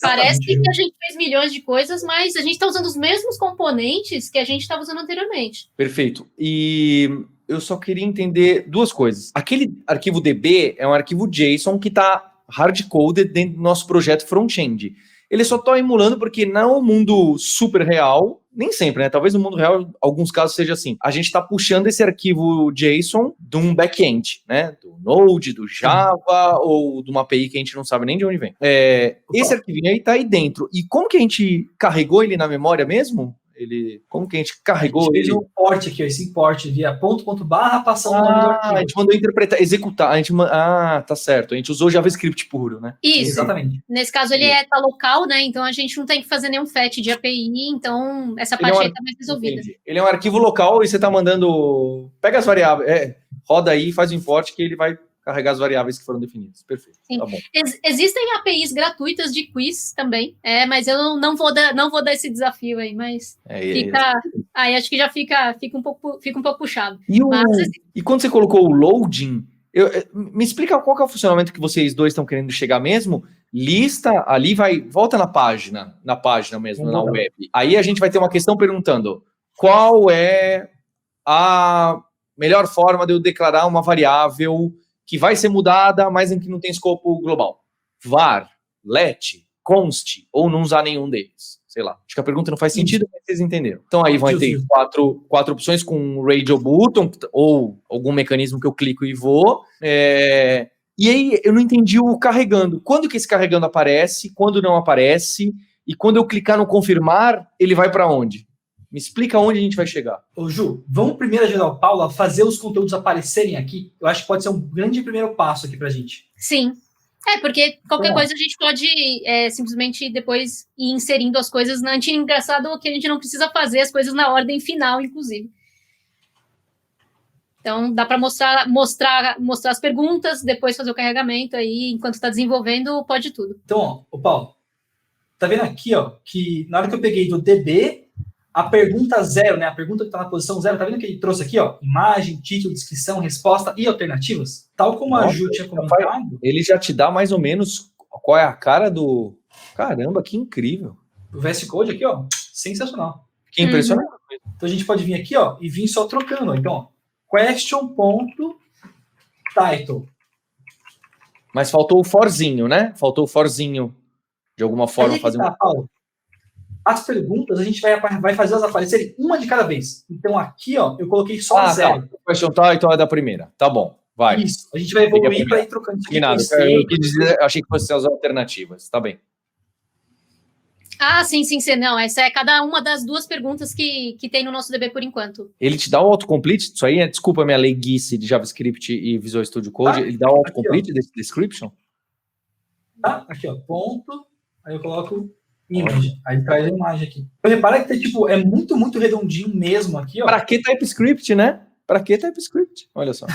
parece que a gente fez milhões de coisas, mas a gente está usando os mesmos componentes que a gente estava usando anteriormente. Perfeito. E eu só queria entender 2 coisas. Aquele arquivo DB é um arquivo JSON que está hard-coded dentro do nosso projeto front-end. Ele só está emulando porque no mundo super real, nem sempre, né? Talvez no mundo real, em alguns casos seja assim. A gente está puxando esse arquivo JSON de um back-end, né? Do Node, do Java, ou de uma API que a gente não sabe nem de onde vem. Esse arquivinho aí está aí dentro. E como que a gente carregou ele na memória mesmo? Como que a gente carregou ele? A gente ele? fez um import aqui, ó, esse import via ponto/barra, passando o nome do arquivo. A gente mandou interpretar, executar. Tá certo. A gente usou JavaScript puro, né? Isso. Exatamente. Nesse caso, ele tá local, né? Então, a gente não tem que fazer nenhum fetch de API, então essa parte aí tá mais resolvida. Entendi. Ele é um arquivo local e você tá mandando... Pega as variáveis, roda aí, faz o import que ele vai carregar as variáveis que foram definidas. Perfeito. Sim. Tá bom. Existem APIs gratuitas de quiz também, mas eu não vou dar esse desafio aí, mas aí acho que já fica um pouco puxado. E quando você colocou o loading, me explica qual que é o funcionamento que vocês dois estão querendo chegar mesmo? Lista, ali volta na página mesmo, na web. Aí a gente vai ter uma questão perguntando qual é a melhor forma de eu declarar uma variável que vai ser mudada, mas em que não tem escopo global. Var, let, const, ou não usar nenhum deles. Sei lá. Acho que a pergunta não faz sentido, mas vocês entenderam. Então aí vai ter quatro opções com radio button, ou algum mecanismo que eu clico e vou. E aí eu não entendi o carregando. Quando que esse carregando aparece, quando não aparece, e quando eu clicar no confirmar, ele vai para onde? Me explica onde a gente vai chegar. Ô Ju, vamos primeiro ajudar o Paulo a fazer os conteúdos aparecerem aqui? Eu acho que pode ser um grande primeiro passo aqui pra gente. Sim. Porque qualquer coisa a gente pode simplesmente depois ir inserindo as coisas. É engraçado que a gente não precisa fazer as coisas na ordem final, inclusive. Então, dá para mostrar as perguntas, depois fazer o carregamento aí, enquanto está desenvolvendo, pode tudo. Então, ó, Paulo, tá vendo aqui, ó, que na hora que eu peguei do DB, a pergunta 0, né, a pergunta que está na posição 0, tá vendo que ele trouxe aqui, ó, imagem, título, descrição, resposta e alternativas? Tal como a Ju tinha comentado. Ele já te dá mais ou menos qual é a cara do... Caramba, que incrível. O VS Code aqui, ó, sensacional. Que impressionante. Então, a gente pode vir aqui, ó, e vir só trocando, ó. Então, ó, question.title. Mas faltou o forzinho, né? Faltou o forzinho, de alguma forma. Fazer Paulo. As perguntas, a gente vai fazer elas aparecerem uma de cada vez. Então, aqui, ó, eu coloquei só 0. Tá. Question title é da primeira. Tá bom, vai. Isso, a gente vai evoluir para ir trocando. Eu achei que fosse as alternativas. Tá bem. Sim. Não, essa é cada uma das 2 perguntas que tem no nosso DB por enquanto. Ele te dá o autocomplete? Isso aí desculpa a minha leiguice de JavaScript e Visual Studio Code. Ele dá o autocomplete desse description? Tá, aqui, ó, ponto. Aí eu coloco image. Aí traz a imagem aqui. Então, repara que é muito, muito redondinho mesmo aqui, ó. Pra que TypeScript, né? Pra que TypeScript? Olha só.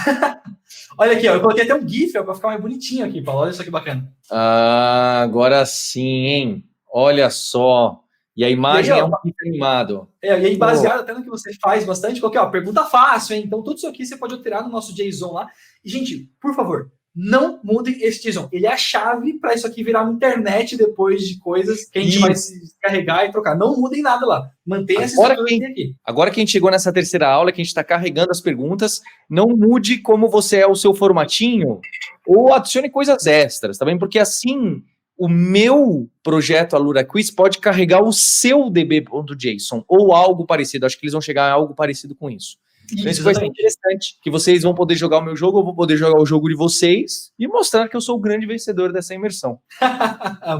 Olha aqui, ó, eu coloquei até um GIF, ó, pra ficar mais bonitinho aqui, Paulo. Olha só que bacana. Agora sim, hein? Olha só. E a imagem é um GIF animado. E aí, baseado até no que você faz bastante, coloquei, ó, pergunta fácil, hein? Então, tudo isso aqui você pode alterar no nosso JSON lá. E, gente, por favor, não mudem esse JSON. Ele é a chave para isso aqui virar uma internet depois de coisas que a gente vai se carregar e trocar. Não mudem nada lá. Mantenha essa estrutura aqui. Agora que a gente chegou nessa terceira aula, que a gente está carregando as perguntas, não mude como você é o seu formatinho ou adicione coisas extras, tá bem? Porque assim... O meu projeto Alura Quiz pode carregar o seu db.json ou algo parecido. Acho que eles vão chegar a algo parecido com isso. Então isso vai ser interessante, que vocês vão poder jogar o meu jogo, eu vou poder jogar o jogo de vocês e mostrar que eu sou o grande vencedor dessa imersão.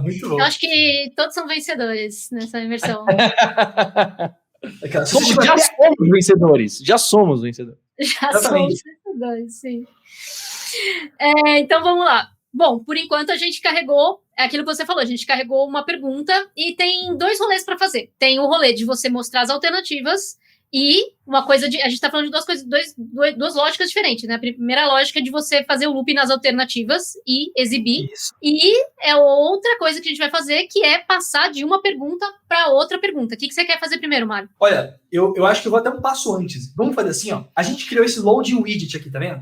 Muito bom. Eu acho que todos são vencedores nessa imersão. Já somos vencedores. Já somos vencedores, sim. Então vamos lá. Bom, por enquanto a gente carregou, é aquilo que você falou, a gente carregou uma pergunta e tem 2 rolês para fazer. Tem o rolê de você mostrar as alternativas e uma coisa de... A gente tá falando de 2 coisas, duas lógicas diferentes, né? A primeira lógica é de você fazer o loop nas alternativas e exibir. Isso. E é outra coisa que a gente vai fazer, que é passar de uma pergunta para outra pergunta. O que você quer fazer primeiro, Mário? Olha, eu acho que eu vou até um passo antes. Vamos fazer assim, ó. A gente criou esse loading widget aqui, tá vendo?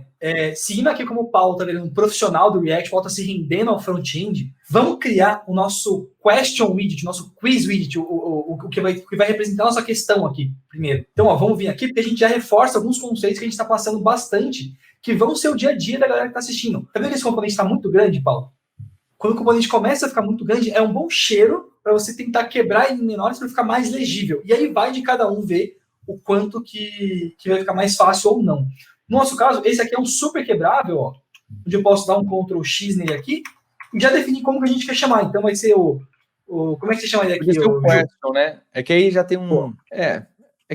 Seguindo aqui como o Paulo tá vendo, um profissional do React, o Paulo tá se rendendo ao front-end, vamos criar o nosso question widget, o nosso quiz widget, o que vai representar a nossa questão aqui, primeiro. Então, ó, vamos vir aqui, porque a gente já reforça alguns conceitos que a gente está passando bastante, que vão ser o dia a dia da galera que está assistindo. Tá vendo que esse componente está muito grande, Paulo? Quando o componente começa a ficar muito grande, é um bom cheiro para você tentar quebrar ele em menores para ficar mais legível. E aí vai de cada um ver o quanto que vai ficar mais fácil ou não. No nosso caso, esse aqui é um super quebrável, ó, onde eu posso dar um Ctrl X nele aqui e já definir como que a gente quer chamar. Então vai ser como é que você chama ele aqui? O question, né? É que aí já tem um... É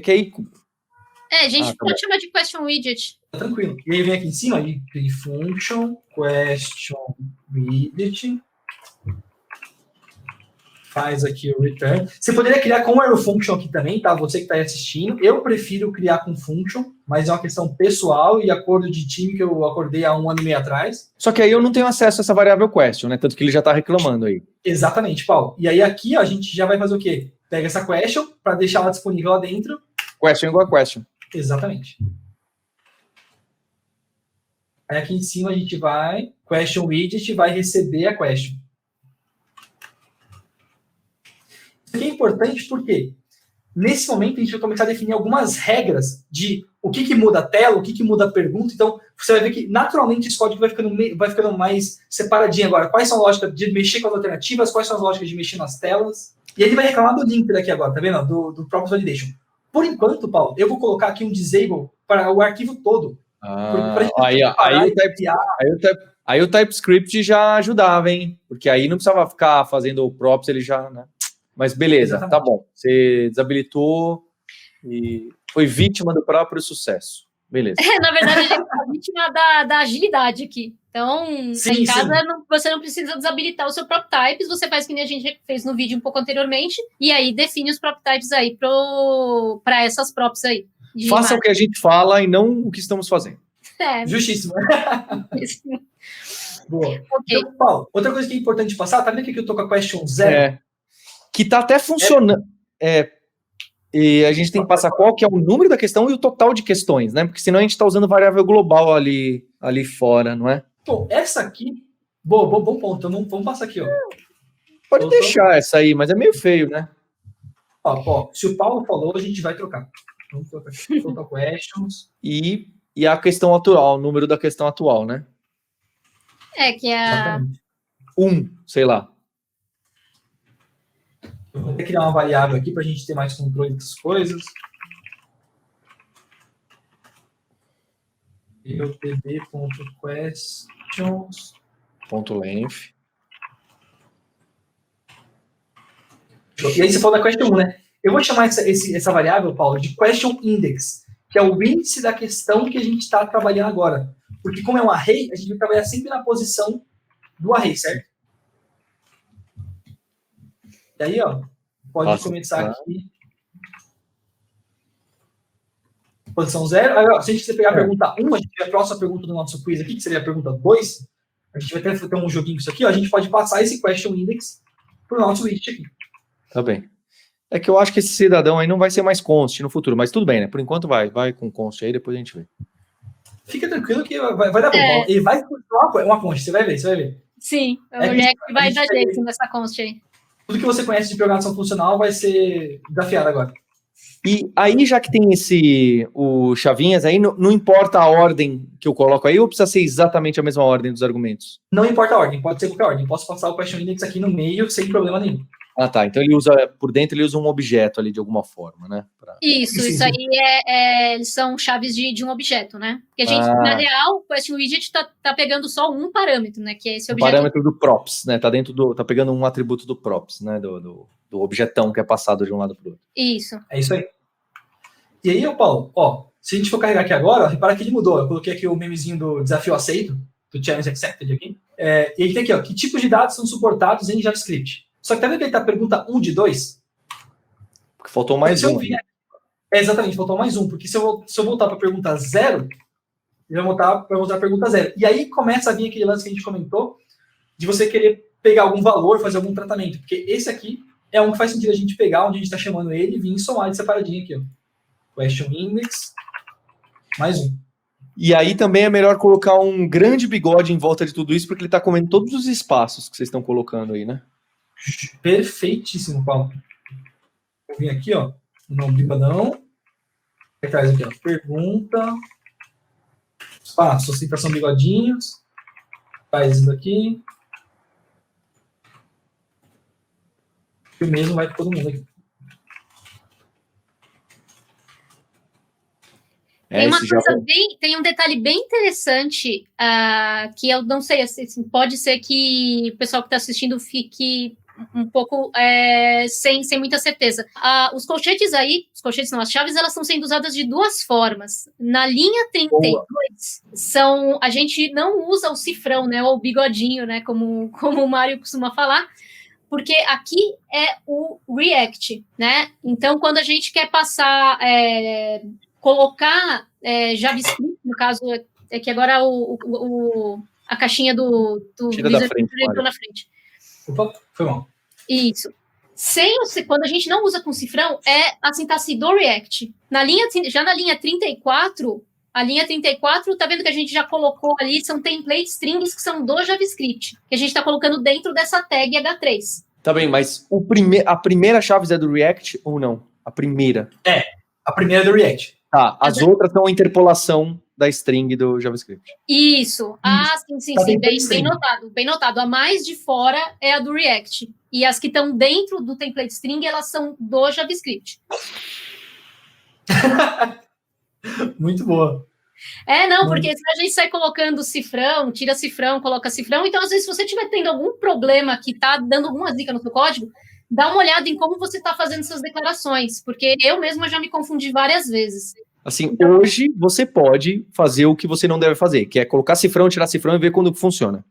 que aí... a gente pode chamar de question widget. Tranquilo. E aí vem aqui em cima, aí, function, question widget. Faz aqui o return. Você poderia criar com o arrow function aqui também, tá? Você que está aí assistindo. Eu prefiro criar com function, mas é uma questão pessoal e acordo de time que eu acordei há 1 ano e meio atrás. Só que aí eu não tenho acesso a essa variável question, né? Tanto que ele já está reclamando aí. Exatamente, Paulo. E aí aqui, ó, a gente já vai fazer o quê? Pega essa question para deixar ela disponível lá dentro. Question igual a question. Exatamente. Aí aqui em cima a gente vai, question widget, vai receber a question. Isso aqui é importante porque nesse momento a gente vai começar a definir algumas regras de o que muda a tela, o que muda a pergunta. Então você vai ver que naturalmente esse código vai ficando mais separadinho agora. Quais são as lógicas de mexer com as alternativas, quais são as lógicas de mexer nas telas. E ele vai reclamar do link daqui agora, tá vendo? Do Props Validation. Por enquanto, Paulo, eu vou colocar aqui um disable para o arquivo todo. Aí o TypeScript já ajudava, hein? Porque aí não precisava ficar fazendo o props, ele já, né? Mas beleza, exatamente. Tá bom. Você desabilitou. E foi vítima do próprio sucesso. Beleza. Na verdade, a gente é vítima da agilidade aqui. Então, Sim, em casa, você não precisa desabilitar o seu prop types, você faz que nem a gente fez no vídeo um pouco anteriormente, e aí define os prop types aí para essas props aí. Faça o que a gente fala e não o que estamos fazendo. Justíssimo. Boa. Ok. Então, Paulo, outra coisa que é importante passar, tá vendo que aqui eu tô com a question 0? Que tá até funcionando. E a gente tem que passar qual que é o número da questão e o total de questões, né? Porque senão a gente está usando variável global ali fora, não é? Pô, essa aqui... Bom ponto. Então, vamos passar aqui, ó. Pode deixar essa aí, mas é meio feio, né? Ó, se o Paulo falou, a gente vai trocar. Vamos trocar aqui. Total questions. E a questão atual, o número da questão atual, né? Que é Exatamente. Sei lá. Eu vou ter que criar uma variável aqui para a gente ter mais controle das coisas. eutb.questions. .length. E aí você falou da question 1, né? Eu vou chamar essa variável, Paulo, de question index, que é o índice da questão que a gente está trabalhando agora. Porque como é um array, a gente vai trabalhar sempre na posição do array, certo? E aí, ó, pode começar aqui. Posição 0. Aí, ó, se a gente pegar a pergunta 1, a gente vai a próxima pergunta do nosso quiz aqui, que seria a pergunta 2. A gente vai ter um joguinho com isso aqui, ó. A gente pode passar esse question index para o nosso list aqui. Tá bem. É que eu acho que esse cidadão aí não vai ser mais const no futuro, mas tudo bem, né? Por enquanto vai com const aí, depois a gente vê. Fica tranquilo que vai dar bom. Ele vai continuar uma const, você vai ver. Sim, o React vai dar jeito nessa const aí. Tudo que você conhece de programação funcional vai ser desafiado agora. E aí, já que tem o chavinhas aí, não importa a ordem que eu coloco aí, ou precisa ser exatamente a mesma ordem dos argumentos? Não importa a ordem, pode ser qualquer ordem. Posso passar o question index aqui no meio sem problema nenhum. Ah, tá. Então por dentro ele usa um objeto ali de alguma forma, né? Isso aí são chaves de um objeto, né? Porque a gente, na real, o question widget tá pegando só um parâmetro, né? Que é esse objeto. O parâmetro do props, né? Tá pegando um atributo do props, né? Do objetão que é passado de um lado para o outro. Isso. É isso aí. E aí, Paulo, ó, se a gente for carregar aqui agora, ó, repara que ele mudou. Eu coloquei aqui o memezinho do desafio aceito, do challenge accepted aqui. E aí tem aqui, ó, que tipos de dados são suportados em JavaScript? Só que tá vendo que ele tá pergunta 1 de 2? Porque faltou mais um. Exatamente, faltou mais um. Porque se eu voltar para a pergunta 0, ele vai voltar para a pergunta 0. E aí começa a vir aquele lance que a gente comentou, de você querer pegar algum valor, fazer algum tratamento. Porque esse aqui é um que faz sentido a gente pegar onde a gente está chamando ele e vir e somar ele separadinho aqui, ó. Question index, mais um. E aí também é melhor colocar um grande bigode em volta de tudo isso, porque ele está comendo todos os espaços que vocês estão colocando aí, né? Perfeitíssimo, Paulo. Vou vir aqui, ó. Não, bigodão. Aí traz aqui, ó. Pergunta. Espaço, citação bigodinhos. Faz isso daqui. E o mesmo vai para todo mundo aqui. Tem um detalhe bem interessante que eu não sei, assim, pode ser que o pessoal que está assistindo fique um pouco sem muita certeza. Os colchetes aí, as chaves, elas estão sendo usadas de duas formas. Na linha 32, a gente não usa o cifrão, né, ou o bigodinho, né, como o Mário costuma falar, porque aqui é o React, né? Então, quando a gente quer passar... colocar JavaScript, no caso, é que agora a caixinha do tira da frente, entrou na frente. Opa, foi mal. Isso. Quando a gente não usa com cifrão, é a sintaxe do React. Já na linha 34, a linha 34, tá vendo que a gente já colocou ali, são template strings que são do JavaScript, que a gente está colocando dentro dessa tag H3. Tá bem, mas a primeira chave é do React ou não? A primeira? A primeira é do React. Tá, as outras são a interpolação da string do JavaScript. Isso. Sim. Tá Bem notado. A mais de fora é a do React. E as que estão dentro do template string, elas são do JavaScript. Muito boa. Porque se a gente sai colocando cifrão, tira cifrão, coloca cifrão, então às vezes se você estiver tendo algum problema que tá dando alguma zica no seu código, dá uma olhada em como você está fazendo suas declarações, porque eu mesma já me confundi várias vezes. Assim, hoje você pode fazer o que você não deve fazer, que é colocar cifrão, tirar cifrão e ver quando funciona.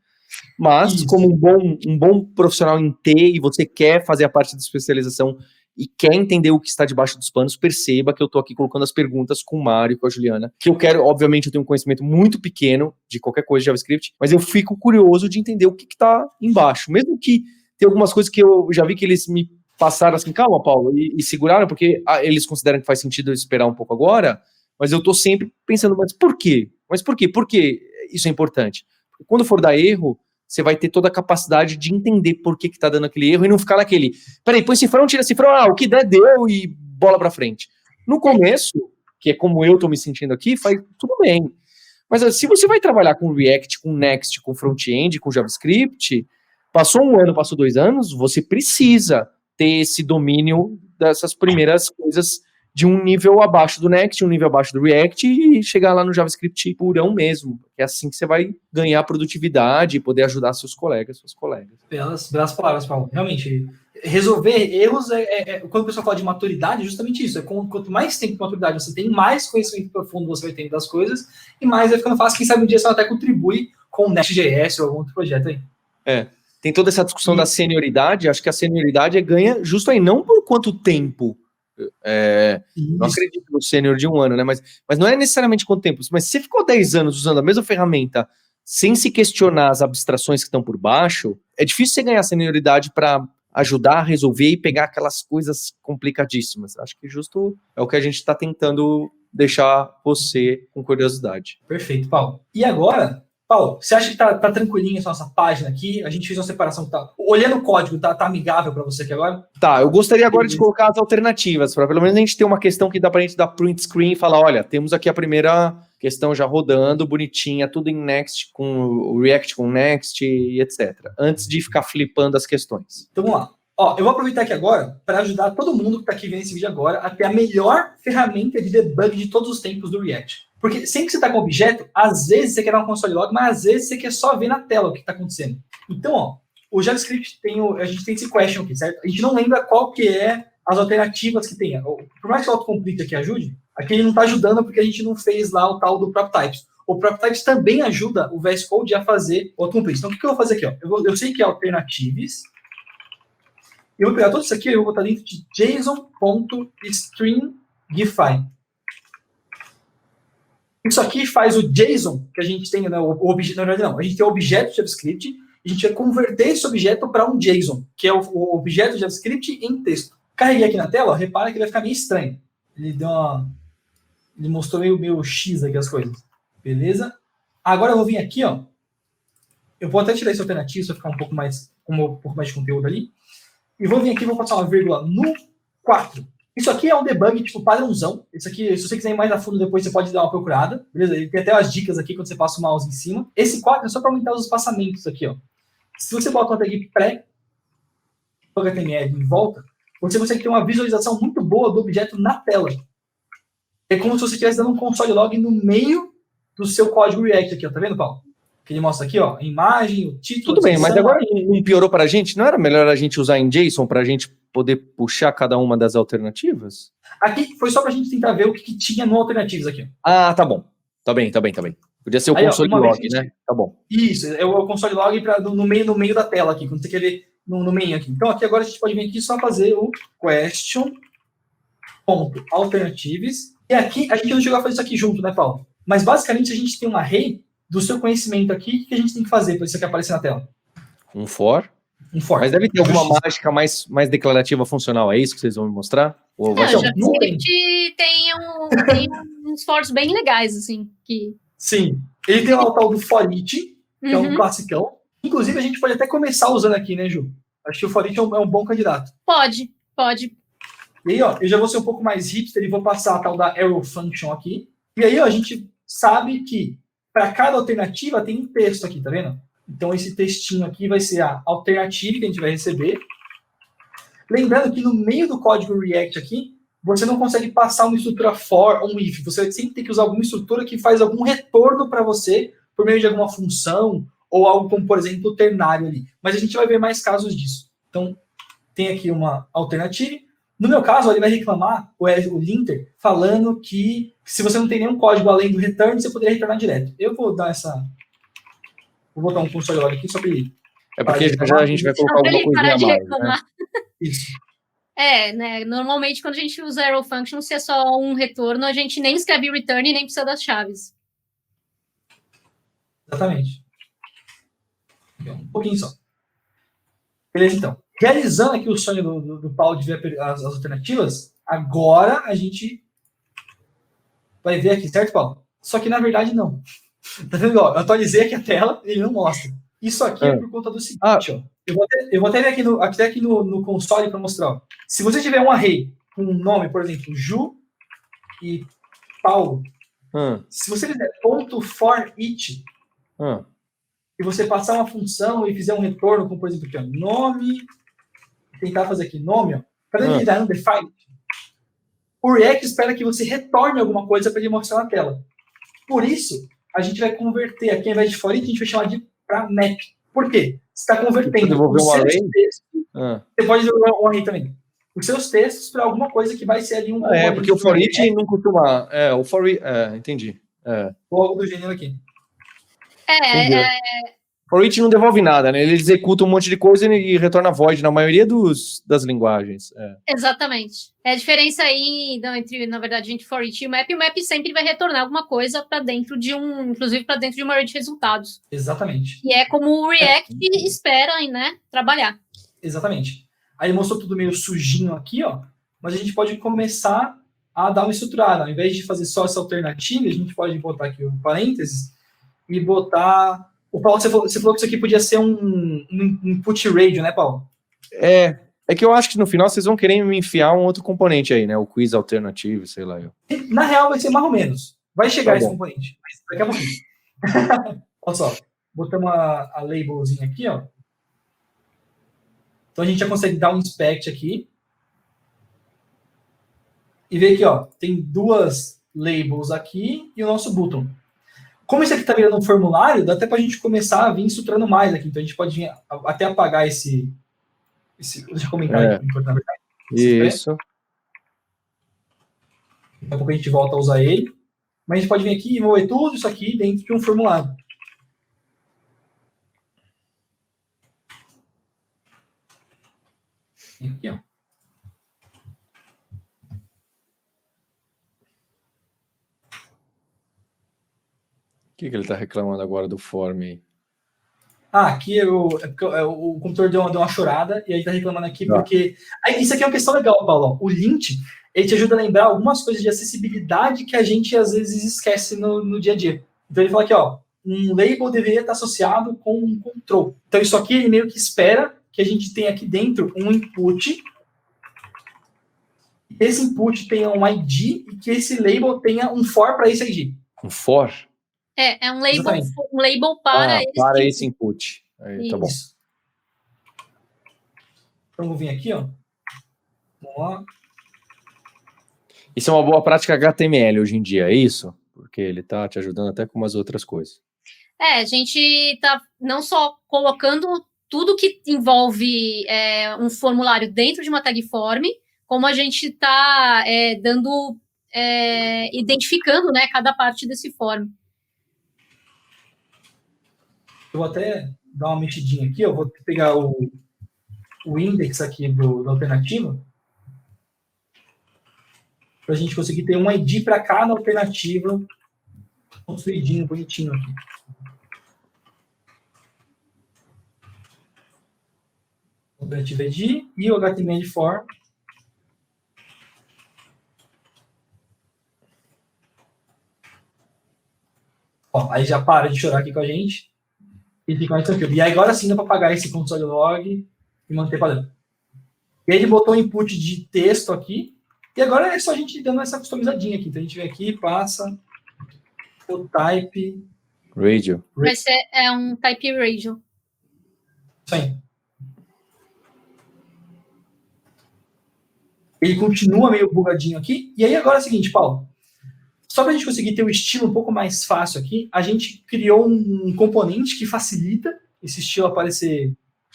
Mas, Isso. como um bom profissional em T e você quer fazer a parte de especialização e quer entender o que está debaixo dos panos, perceba que eu estou aqui colocando as perguntas com o Mário e com a Juliana, que eu quero, obviamente, eu tenho um conhecimento muito pequeno de qualquer coisa de JavaScript, mas eu fico curioso de entender o que está embaixo, mesmo que tem algumas coisas que eu já vi que eles me passaram assim, calma, Paulo, e seguraram, porque eles consideram que faz sentido eu esperar um pouco agora, mas eu estou sempre pensando, mas por quê? Mas por quê? Por que isso é importante? Porque quando for dar erro, você vai ter toda a capacidade de entender por que tá dando aquele erro e não ficar naquele, peraí, põe cifrão, tira cifrão, o que der, deu e bola pra frente. No começo, que é como eu tô me sentindo aqui, faz tudo bem. Mas se você vai trabalhar com React, com Next, com front-end, com JavaScript, passou 1 ano, passou 2 anos, você precisa ter esse domínio dessas primeiras coisas de um nível abaixo do Next, um nível abaixo do React e chegar lá no JavaScript purão mesmo. É assim que você vai ganhar produtividade e poder ajudar seus colegas, suas colegas. Belas palavras, Paulo. Realmente, resolver erros quando o pessoal fala de maturidade, é justamente isso. Quanto mais tempo de maturidade você tem, mais conhecimento profundo você vai ter das coisas e mais vai ficando fácil. Quem sabe um dia você até contribui com o Next.js ou algum outro projeto aí. Tem toda essa discussão da senioridade. Acho que a senioridade ganha justo aí, não por quanto tempo. Não acredito no sênior de 1 ano, né? Mas não é necessariamente quanto tempo. Mas se você ficou 10 anos usando a mesma ferramenta sem se questionar as abstrações que estão por baixo, é difícil você ganhar senioridade para ajudar a resolver e pegar aquelas coisas complicadíssimas. Acho que justo é o que a gente está tentando deixar você com curiosidade. Perfeito, Paulo. E agora, Paulo, você acha que tá tranquilinha essa nossa página aqui? A gente fez uma separação que tá... Olhando o código, tá amigável para você aqui agora? Tá, eu gostaria agora de colocar as alternativas, para pelo menos a gente ter uma questão que dá pra gente dar print screen e falar, olha, temos aqui a primeira questão já rodando, bonitinha, tudo em Next, com o React com Next e etc. Antes de ficar flipando as questões. Então vamos lá. Eu vou aproveitar aqui agora para ajudar todo mundo que está aqui vendo esse vídeo agora a ter a melhor ferramenta de debug de todos os tempos do React. Porque sempre que você está com objeto, às vezes você quer dar um console log, mas às vezes você quer só ver na tela o que está acontecendo. Então, o JavaScript a gente tem esse question aqui, certo? A gente não lembra qual que é as alternativas que tem. Por mais que o autocomplete aqui ajude, aqui ele não está ajudando porque a gente não fez lá o tal do PropTypes. O PropTypes também ajuda o VS Code a fazer o autocomplete. Então, o que eu vou fazer aqui? Eu sei que é alternatives. Eu vou pegar tudo isso aqui e vou botar dentro de json.stringify. Isso aqui faz o JSON que a gente tem, né, o objeto. Na verdade, não. A gente tem o objeto de JavaScript e a gente vai converter esse objeto para um JSON, que é o objeto de JavaScript em texto. Carreguei aqui na tela, repara que ele vai ficar meio estranho. Ele mostrou meio X aqui as coisas. Beleza? Agora eu vou vir aqui, eu vou até tirar esse alternativo, para ficar um pouco mais de conteúdo ali. E vou vir aqui e vou passar uma vírgula no 4. Isso aqui é um debug tipo padrãozão. Isso aqui, se você quiser ir mais a fundo depois, você pode dar uma procurada. Beleza? Ele tem até as dicas aqui quando você passa o mouse em cima. Esse 4 é só para aumentar os espaçamentos aqui, Se você bota uma tag pré-HTML em volta, você consegue ter uma visualização muito boa do objeto na tela. É como se você estivesse dando um console log no meio do seu código React aqui, tá vendo, Paulo? Que ele mostra aqui, a imagem, o título... Tudo bem, mas agora não piorou para a gente? Não era melhor a gente usar em JSON para a gente poder puxar cada uma das alternativas? Aqui foi só para a gente tentar ver o que tinha no alternativas aqui. Ah, tá bom. Tá bem. Podia ser o console log, né? Tá bom. Isso, é o console log no meio da tela aqui, quando você quer ver no meio aqui. Então aqui agora a gente pode vir aqui só fazer o question.alternatives. E aqui a gente não chegou a fazer isso aqui junto, né, Paulo? Mas basicamente a gente tem um array do seu conhecimento aqui, o que a gente tem que fazer para isso aqui aparecer na tela? Um for. Mas deve ter alguma mágica mais declarativa funcional, é isso que vocês vão me mostrar? Ou vai ser... JavaScript tem uns fors bem legais, assim. Sim, ele tem o tal do for each, que é um classicão. Inclusive, a gente pode até começar usando aqui, né, Ju? Acho que o for each é um bom candidato. Pode. E aí, eu já vou ser um pouco mais hipster e vou passar a tal da arrow function aqui. E aí, a gente sabe que para cada alternativa tem um texto aqui, tá vendo? Então, esse textinho aqui vai ser a alternativa que a gente vai receber. Lembrando que no meio do código React aqui, você não consegue passar uma estrutura for ou um if. Você vai sempre ter que usar alguma estrutura que faz algum retorno para você por meio de alguma função ou algo como, por exemplo, o ternário ali. Mas a gente vai ver mais casos disso. Então, tem aqui uma alternativa. No meu caso, ele vai reclamar, o linter, falando que se você não tem nenhum código além do return, você poderia retornar direto. Eu vou dar Vou botar um console log aqui só para ele. É porque já a gente vai colocar alguma coisinha a mais, né? Isso. Né? Normalmente, quando a gente usa arrow function, se é só um retorno, a gente nem escreve return e nem precisa das chaves. Exatamente. Um pouquinho só. Beleza, então. Realizando aqui o sonho do Paulo de ver as alternativas, agora a gente vai ver aqui, certo, Paulo? Só que, na verdade, não. Tá vendo? Ó, eu atualizei aqui a tela e ele não mostra. Isso aqui é por conta do seguinte, ó. Eu vou até ver aqui no console para mostrar. Ó. Se você tiver um array com um nome, por exemplo, Ju e Paulo, se você fizer .forEach e você passar uma função e fizer um retorno, como por exemplo aqui, ó, nome, tentar fazer aqui nome, ó, para ele dar undefined, o React espera que você retorne alguma coisa para ele mostrar na tela. Por isso, a gente vai converter aqui, ao invés de for each, a gente vai chamar de para map. Por quê? Você está convertendo os seus textos. Você pode devolver um array também. Os seus textos para alguma coisa que vai ser ali um. Porque o for each não costuma. O for each. Entendi. Ou algo do gênero aqui. For each não devolve nada, né? Ele executa um monte de coisa e retorna void na maioria das linguagens. Exatamente. É a diferença aí entre, na verdade, entre for each e o map. O map sempre vai retornar alguma coisa para dentro de inclusive para dentro de uma array de resultados. Exatamente. E é como o React espera, né, trabalhar. Exatamente. Aí mostrou tudo meio sujinho aqui, ó. Mas a gente pode começar a dar uma estruturada. Ao invés de fazer só essa alternativa, a gente pode botar aqui um parênteses e botar. O Paulo, você falou que isso aqui podia ser um input radio, né, Paulo? É que eu acho que no final vocês vão querer me enfiar um outro componente aí, né? O quiz alternativo, sei lá. Na real, vai ser mais ou menos. Vai chegar esse componente. Mas daqui a pouquinho. Olha só. Botamos a labelzinha aqui, ó. Então a gente já consegue dar um inspect aqui. E ver aqui, ó. Tem duas labels aqui e o nosso button. Como isso aqui está virando um formulário, dá até para a gente começar a vir estruturando mais aqui. Então a gente pode vir até apagar esse deixa eu comentar aqui, na verdade. Isso. Daqui a pouco a gente volta a usar ele. Mas a gente pode vir aqui e mover tudo isso aqui dentro de um formulário. Aqui, ó. O que ele está reclamando agora do form aí? Aqui o computador deu uma chorada e aí está reclamando aqui porque... Aí, isso aqui é uma questão legal, Paulo. O lint, ele te ajuda a lembrar algumas coisas de acessibilidade que a gente, às vezes, esquece no dia a dia. Então, ele fala aqui, ó, um label deveria estar associado com um control. Então, isso aqui, ele meio que espera que a gente tenha aqui dentro um input. Esse input tenha um ID e que esse label tenha um for para esse ID. Um for? É um label para esse input. Aí, tá bom. Então, vou vir aqui, ó. Vamos lá. Isso é uma boa prática HTML hoje em dia, é isso? Porque ele tá te ajudando até com umas outras coisas. A gente tá não só colocando tudo que envolve um formulário dentro de uma tag form, como a gente tá identificando, né, cada parte desse form. Eu vou até dar uma mexidinha aqui, eu vou pegar o index aqui da alternativa para a gente conseguir ter um ID para cada alternativa construidinho, bonitinho aqui. Alternativa ID e o HTML form. Ó, aí já para de chorar aqui com a gente. E fica mais tranquilo. E aí agora sim dá para apagar esse console log e manter padrão. E aí ele botou o input de texto aqui. E agora é só a gente dando essa customizadinha aqui. Então a gente vem aqui, passa o type radio. Vai ser um type radio. Isso aí. Ele continua meio bugadinho aqui. E aí agora é o seguinte, Paulo. Só para a gente conseguir ter um estilo um pouco mais fácil aqui, a gente criou um componente que facilita esse estilo aparecer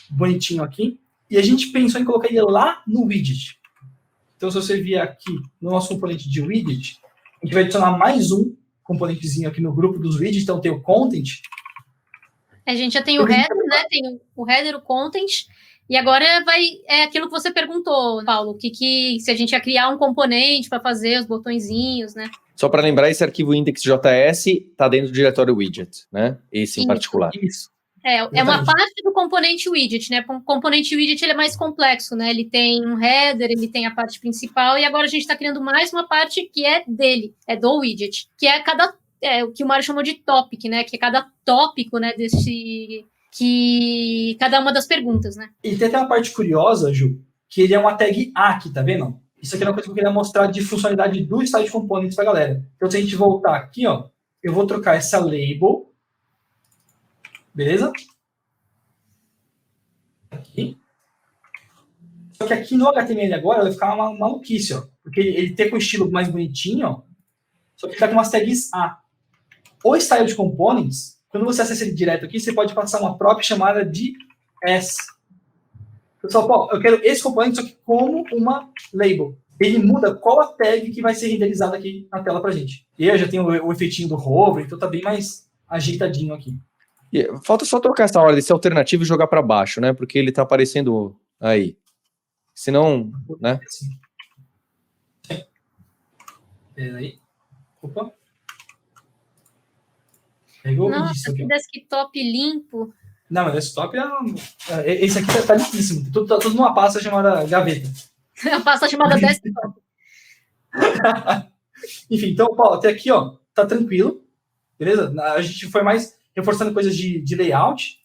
bonitinho aqui. E a gente pensou em colocar ele lá no widget. Então, se você vier aqui no nosso componente de widget, a gente vai adicionar mais um componentezinho aqui no grupo dos widgets. Então, tem o content. A gente já tem o header, né? Tem o header, o content. E agora é aquilo que você perguntou, Paulo, se a gente ia criar um componente para fazer os botõezinhos, né? Só para lembrar, esse arquivo index.js está dentro do diretório widget, né? Esse em particular. Isso. É uma parte do componente widget, né? O componente widget ele é mais complexo, né? Ele tem um header, ele tem a parte principal, e agora a gente está criando mais uma parte que é dele, é do widget, que é o que o Mário chamou de topic, né? Que é cada tópico, né? Que cada uma das perguntas, né? E tem até uma parte curiosa, Ju, que ele é uma tag A aqui, tá vendo? Isso aqui é uma coisa que eu queria mostrar de funcionalidade do Style Components pra galera. Então, se a gente voltar aqui, ó, eu vou trocar essa label. Beleza? Aqui. Só que aqui no HTML agora vai ficar uma maluquice, ó. Porque ele tem com o estilo mais bonitinho, ó. Só que ele tá com umas tags A. O Style Components, quando você acessa ele direto aqui, você pode passar uma própria chamada de S. Pessoal, Paulo, eu quero esse componente só que como uma label. Ele muda qual a tag que vai ser renderizada aqui na tela pra gente. E eu já tenho o efeitinho do hover, então tá bem mais ajeitadinho aqui. Falta só trocar essa ordem, esse alternativo e jogar para baixo, né? Porque ele tá aparecendo aí. Senão, né? Peraí. Opa. Pegou o Nossa, que desktop limpo. Não, mas desktop esse aqui tá limpíssimo. Tudo numa pasta chamada gaveta. A pasta chamada desktop. Enfim, então, Paulo, até aqui, ó, tá tranquilo. Beleza? A gente foi mais reforçando coisas de layout.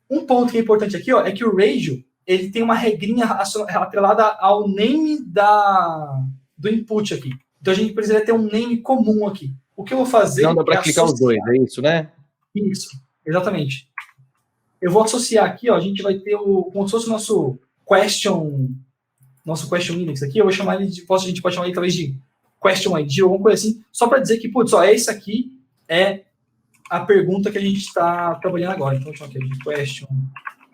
Um ponto que é importante aqui, ó, é que o radio, ele tem uma regrinha atrelada ao name do input aqui. Então, a gente precisaria ter um name comum aqui. O que eu vou fazer... Não dá para clicar os dois, é isso, né? Isso, exatamente. Eu vou associar aqui, ó, a gente vai ter como se fosse o nosso question index aqui, eu vou chamar ele a gente pode chamar ele talvez de question ID ou alguma coisa assim, só para dizer que, putz, ó, esse aqui é a pergunta que a gente está trabalhando agora. Então, deixa eu chamar aqui de question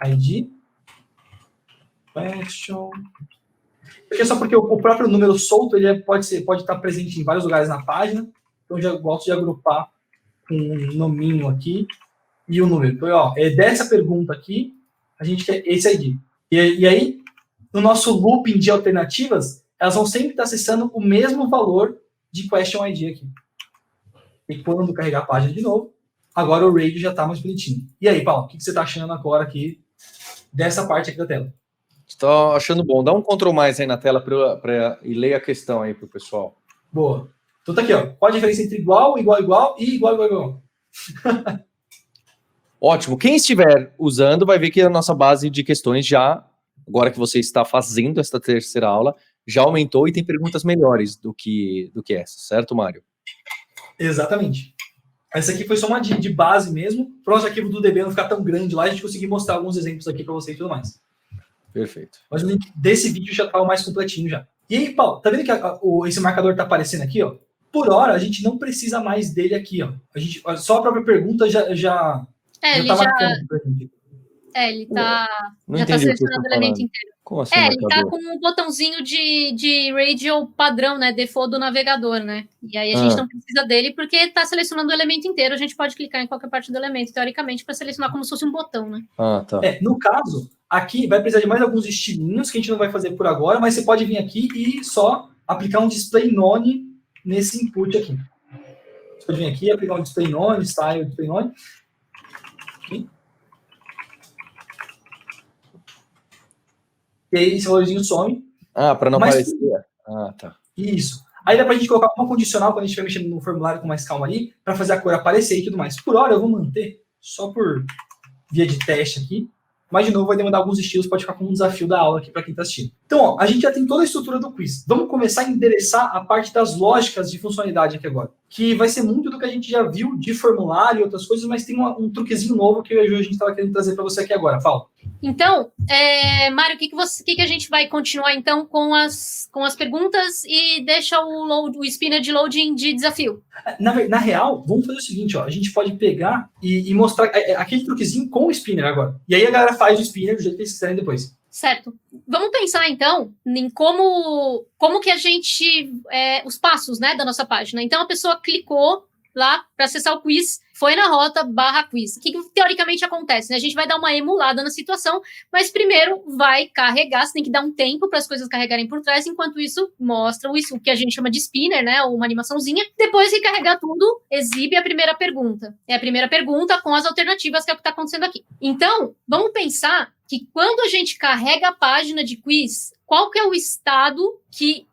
ID. Question. Porque só porque o próprio número solto ele pode estar presente em vários lugares na página, então eu já gosto de agrupar com um nominho aqui e o número. Então, ó, dessa pergunta aqui, a gente quer esse ID. E aí, no nosso looping de alternativas, elas vão sempre estar acessando o mesmo valor de question ID aqui. E quando carregar a página de novo, agora o radio já está mais bonitinho. E aí, Paulo, o que você está achando agora aqui dessa parte aqui da tela? Estou achando bom. Dá um Ctrl+ aí na tela e leia a questão aí para o pessoal. Boa. Então tá aqui, ó. Qual a diferença entre igual, igual, igual e igual, igual, igual? Ótimo. Quem estiver usando vai ver que a nossa base de questões já, agora que você está fazendo esta terceira aula, já aumentou e tem perguntas melhores do que essa, certo, Mário? Exatamente. Essa aqui foi só uma de base mesmo. Para o nosso arquivo do DB não ficar tão grande lá, a gente conseguir mostrar alguns exemplos aqui para vocês e tudo mais. Perfeito. Mas o link desse vídeo já estava mais completinho já. E aí, Paulo, tá vendo que esse marcador está aparecendo aqui, ó? Por hora, a gente não precisa mais dele aqui, ó. Só a própria pergunta já tá marcando pra gente. Ele tá já tá selecionando o elemento inteiro. Como assim, ele tá com um botãozinho de radio padrão, né? Default do navegador, né? E aí a gente não precisa dele porque tá selecionando o elemento inteiro. A gente pode clicar em qualquer parte do elemento, teoricamente, para selecionar como se fosse um botão, né? Tá. No caso, aqui vai precisar de mais alguns estilinhos que a gente não vai fazer por agora, mas você pode vir aqui e só aplicar um display none nesse input aqui. Você pode vir aqui e aplicar um display none, style display none. Aqui. E aí esse valorzinho some. Para não aparecer. Tá. Isso. Aí dá pra gente colocar uma condicional quando a gente vai mexendo no formulário com mais calma ali, para fazer a cor aparecer e tudo mais. Por hora eu vou manter só por via de teste aqui. Mas, de novo, vai demandar alguns estilos, pode ficar como um desafio da aula aqui para quem está assistindo. Então, ó, a gente já tem toda a estrutura do quiz. Vamos começar a endereçar a parte das lógicas de funcionalidade aqui agora. Que vai ser muito do que a gente já viu de formulário e outras coisas, mas tem um truquezinho novo que a gente estava querendo trazer para você aqui agora. Fala. Então, Mário, o que a gente vai continuar, então, com as perguntas e deixa o spinner de loading de desafio? Na real, vamos fazer o seguinte, ó, a gente pode pegar e mostrar aquele truquezinho com o spinner agora. E aí a galera faz o spinner do jeito que eles quiserem depois. Certo. Vamos pensar, então, em como que a gente... os passos, né, da nossa página. Então, a pessoa clicou lá para acessar o quiz, foi na rota /quiz. O que teoricamente acontece? Né? A gente vai dar uma emulada na situação, mas primeiro vai carregar, você tem que dar um tempo para as coisas carregarem por trás, enquanto isso mostra o que a gente chama de spinner, né, uma animaçãozinha. Depois que carregar tudo, exibe a primeira pergunta. É a primeira pergunta com as alternativas, que é o que está acontecendo aqui. Então, vamos pensar que quando a gente carrega a página de quiz, qual que é o estado que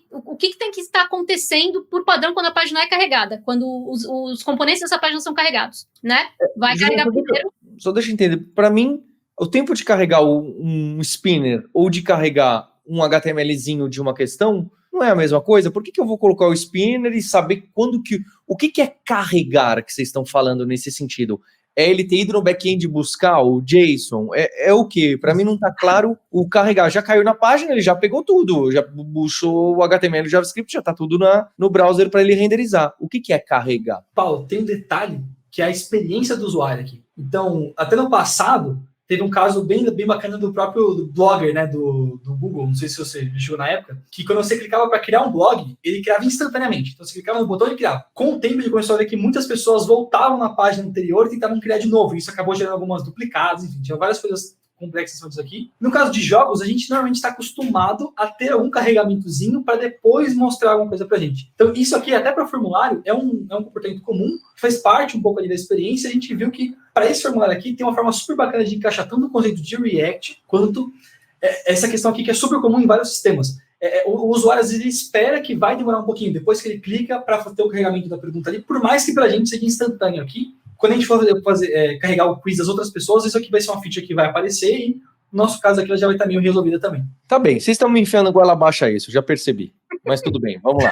o que tem que estar acontecendo por padrão quando a página é carregada, quando os componentes dessa página são carregados, né? Vai carregar primeiro. Só deixa eu entender. Para mim, o tempo de carregar um spinner ou de carregar um HTMLzinho de uma questão não é a mesma coisa? Por que eu vou colocar o spinner e saber quando que... O que é carregar que vocês estão falando nesse sentido? É ele ter ido no back-end buscar o JSON? É o quê? Para mim não tá claro o carregar. Já caiu na página, ele já pegou tudo, já puxou o HTML, o JavaScript, já tá tudo no browser para ele renderizar. O que é carregar? Paulo, tem um detalhe que é a experiência do usuário aqui. Então, até no passado, teve um caso bem bacana do próprio blogger, né, do Google, não sei se você chegou na época, que quando você clicava para criar um blog, ele criava instantaneamente. Então, você clicava no botão e criava. Com o tempo, ele começou a ver que muitas pessoas voltavam na página anterior e tentavam criar de novo. Isso acabou gerando algumas duplicadas, enfim, tinha várias coisas complexas disso aqui. No caso de jogos, a gente normalmente está acostumado a ter algum carregamentozinho para depois mostrar alguma coisa para a gente. Então, isso aqui, até para formulário, é um comportamento comum, faz parte um pouco ali da experiência. A gente viu que, para esse formulário aqui, tem uma forma super bacana de encaixar tanto o conceito de React, quanto essa questão aqui, que é super comum em vários sistemas. O usuário, às vezes, ele espera que vai demorar um pouquinho, depois que ele clica para ter o carregamento da pergunta ali, por mais que para a gente seja instantâneo aqui. Quando a gente for carregar o quiz das outras pessoas, isso aqui vai ser uma feature que vai aparecer e, no nosso caso aqui, ela já vai estar meio resolvida também. Tá bem, vocês estão me enfiando goela abaixo a isso, já percebi. Mas tudo bem, vamos lá.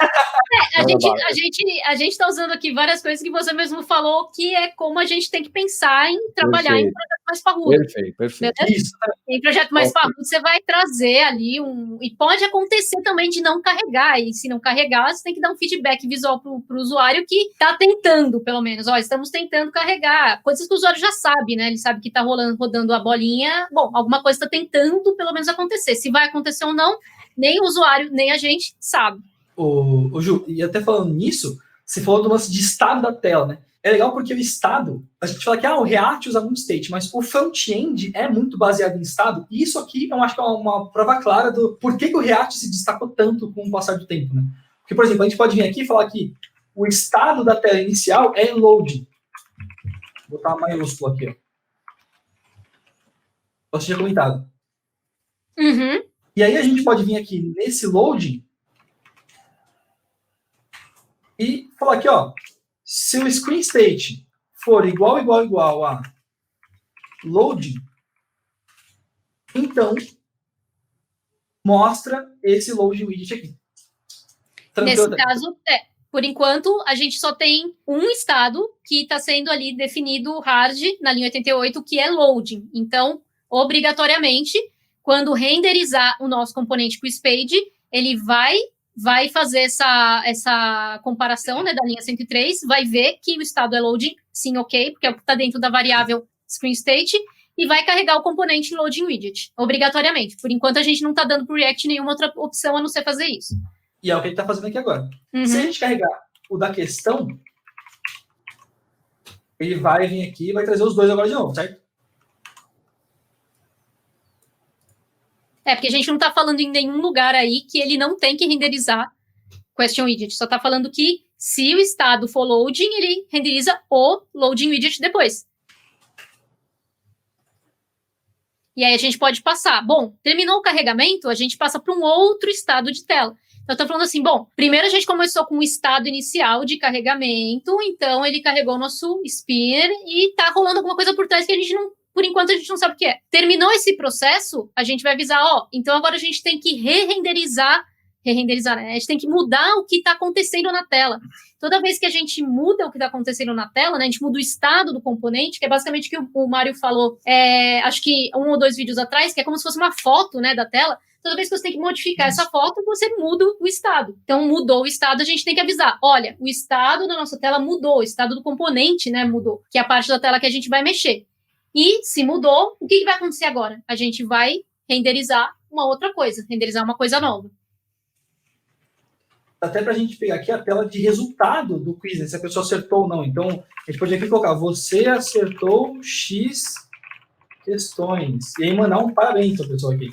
A gente está usando aqui várias coisas que você mesmo falou, que é como a gente tem que pensar em trabalhar em projeto mais parrudo. Perfeito. Isso. Em projeto mais parrudo, você vai trazer ali e pode acontecer também de não carregar, e se não carregar, você tem que dar um feedback visual para o usuário que está tentando, pelo menos. Estamos tentando carregar, coisas que o usuário já sabe, né? Ele sabe que está rodando a bolinha, bom, alguma coisa está tentando, pelo menos, acontecer. Se vai acontecer ou não, nem o usuário, nem a gente sabe. Ô Ju, e até falando nisso, você falou do lance de estado da tela, né? É legal porque o estado, a gente fala que o React usa muito state, mas o front-end é muito baseado em estado, e isso aqui eu acho que é uma prova clara do porquê que o React se destacou tanto com o passar do tempo, né? Porque, por exemplo, a gente pode vir aqui e falar que o estado da tela inicial é loading. Vou botar uma maiúscula aqui, ó. Você tinha comentado. Uhum. E aí a gente pode vir aqui nesse loading e falar aqui, ó, se o screen state for igual a loading, então mostra esse loading widget aqui. Nesse caso, por enquanto, a gente só tem um estado que está sendo ali definido hard na linha 88, que é loading. Então, obrigatoriamente, quando renderizar o nosso componente QuizPage, ele vai fazer essa comparação, né, da linha 103, vai ver que o estado é loading, sim, ok, porque está dentro da variável screenState, e vai carregar o componente loading widget, obrigatoriamente. Por enquanto, a gente não está dando para o React nenhuma outra opção a não ser fazer isso. E é o que ele está fazendo aqui agora. Uhum. Se a gente carregar o da questão, ele vai vir aqui e vai trazer os dois agora de novo, certo? Porque a gente não está falando em nenhum lugar aí que ele não tem que renderizar question widget. Só está falando que se o estado for loading, ele renderiza o loading widget depois. E aí a gente pode passar. Bom, terminou o carregamento, a gente passa para um outro estado de tela. Então, eu estou falando assim, bom, primeiro a gente começou com o estado inicial de carregamento, então ele carregou o nosso spinner e está rolando alguma coisa por trás que a gente não, por enquanto a gente não sabe o que é. Terminou esse processo, a gente vai avisar, então agora a gente tem que re-renderizar, né? A gente tem que mudar o que está acontecendo na tela. Toda vez que a gente muda o que está acontecendo na tela, né, a gente muda o estado do componente, que é basicamente o que o Mário falou, acho que 1 ou 2 vídeos atrás, que é como se fosse uma foto, né, da tela. Toda vez que você tem que modificar essa foto, você muda o estado. Então, mudou o estado, a gente tem que avisar. Olha, o estado da nossa tela mudou, o estado do componente, né, mudou, que é a parte da tela que a gente vai mexer. E, se mudou, o que vai acontecer agora? A gente vai renderizar uma outra coisa, renderizar uma coisa nova. Até para a gente pegar aqui a tela de resultado do quiz, né, se a pessoa acertou ou não. Então, a gente pode aqui colocar, você acertou X questões. E aí mandar um parabéns para a pessoa aqui.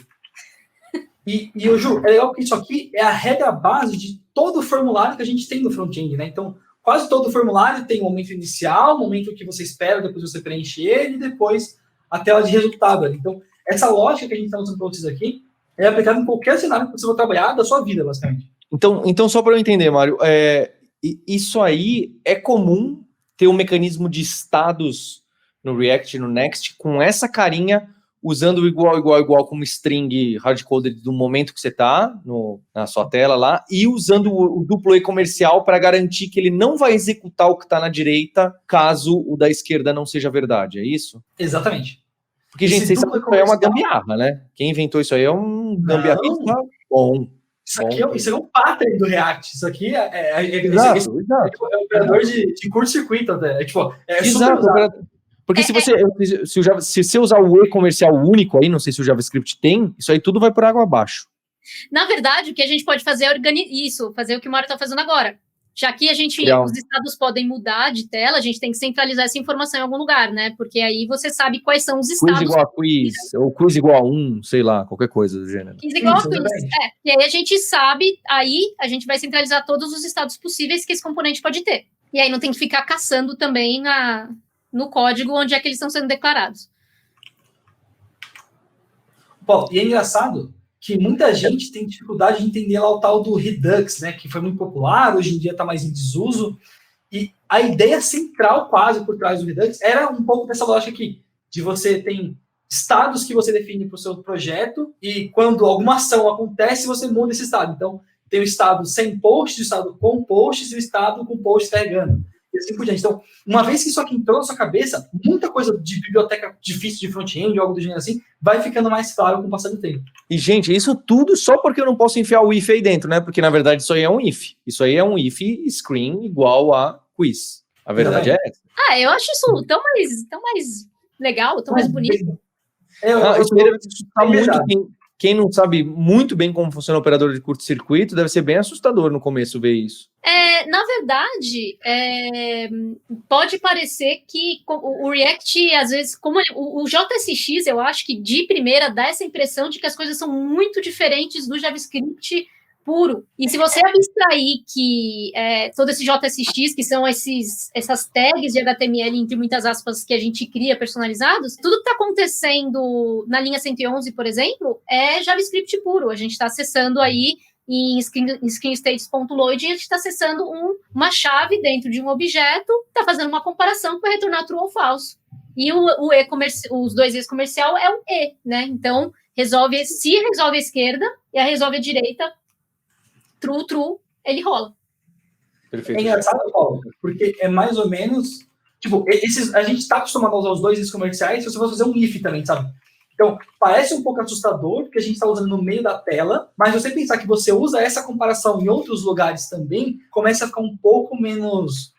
E Ju, é legal que isso aqui é a regra base de todo o formulário que a gente tem no front-end, né? Então, quase todo o formulário tem um momento inicial, um momento que você espera, depois você preenche ele, e depois a tela de resultado. Então, essa lógica que a gente está usando para vocês aqui é aplicada em qualquer cenário que você for trabalhar da sua vida, basicamente. Então só para eu entender, Mário, isso aí é comum ter um mecanismo de estados no React, no Next, com essa carinha, usando o igual como string hardcoded do momento que você está na sua tela lá, e usando o duplo E comercial para garantir que ele não vai executar o que está na direita, caso o da esquerda não seja verdade, é isso? Exatamente. Porque, gente, vocês sabem que isso aí é uma gambiarra, né? Quem inventou isso aí é um gambiarrista bom. Isso é um pattern do React. Isso aqui Exato. É um operador de curto-circuito até. Exato. Porque se você usar o E comercial único aí, não sei se o JavaScript tem, isso aí tudo vai por água abaixo. Na verdade, o que a gente pode fazer é fazer o que o Mário está fazendo agora. Já que os estados podem mudar de tela, a gente tem que centralizar essa informação em algum lugar, né? Porque aí você sabe quais são os estados. Quiz igual a quiz, ou quiz igual a 1, sei lá, qualquer coisa do gênero. Quiz igual a quiz. E aí a gente sabe, aí a gente vai centralizar todos os estados possíveis que esse componente pode ter. E aí não tem que ficar caçando também no código onde é que eles estão sendo declarados. Bom, e é engraçado que muita gente tem dificuldade de entender lá o tal do Redux, né, que foi muito popular, hoje em dia está mais em desuso, e a ideia central quase por trás do Redux era um pouco dessa lógica aqui, de você tem estados que você define para o seu projeto, e quando alguma ação acontece, você muda esse estado. Então, tem o estado sem posts, o estado com posts, e o estado com posts carregando. E assim por diante. Então, uma vez que isso aqui entrou na sua cabeça, muita coisa de biblioteca difícil de front-end, algo do gênero assim, vai ficando mais claro com o passar do tempo. E, gente, isso tudo só porque eu não posso enfiar o if aí dentro, né? Porque, na verdade, isso aí é um if. Isso aí é um if screen igual a quiz. A verdade é essa. Eu acho isso tão mais legal, tão mais bonito. Isso deve assustar muito quem não sabe muito bem como funciona o operador de curto-circuito, deve ser bem assustador no começo ver isso. Na verdade, pode parecer que o React, às vezes, como o JSX, eu acho que de primeira dá essa impressão de que as coisas são muito diferentes do JavaScript puro. E se você abstrair que todo esse JSX, que são essas tags de HTML, entre muitas aspas, que a gente cria personalizados, tudo que está acontecendo na linha 111, por exemplo, é JavaScript puro. A gente está acessando aí em screenstates.load, a gente está acessando uma chave dentro de um objeto, está fazendo uma comparação que vai retornar true ou falso. E os dois E's comercial é o E, né? Então, se resolve a esquerda e resolve a direita, true, ele rola. Perfeito. É engraçado, Paulo, porque é mais ou menos... Tipo, a gente está acostumado a usar os dois E's comerciais se você for fazer um if também, sabe? Então, parece um pouco assustador, porque a gente está usando no meio da tela, mas você pensar que você usa essa comparação em outros lugares também, começa a ficar um pouco menos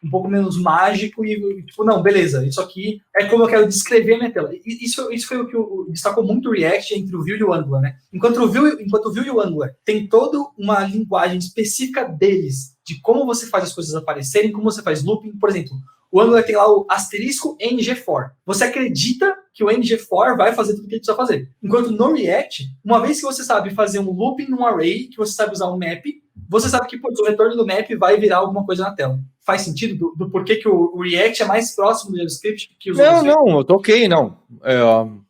mágico e, tipo, não, beleza, isso aqui é como eu quero descrever a minha tela. Isso foi o que destacou muito o React entre o Vue e o Angular, né? Enquanto o Vue e o Angular tem toda uma linguagem específica deles, de como você faz as coisas aparecerem, como você faz looping, por exemplo... O Angular tem lá o asterisco ng-for. Você acredita que o ng-for vai fazer tudo o que ele precisa fazer. Enquanto no React, uma vez que você sabe fazer um looping num array, que você sabe usar um map, você sabe que o retorno do map vai virar alguma coisa na tela. Faz sentido do porquê que o React é mais próximo do JavaScript que os outros? Não, eu tô ok, não. Eu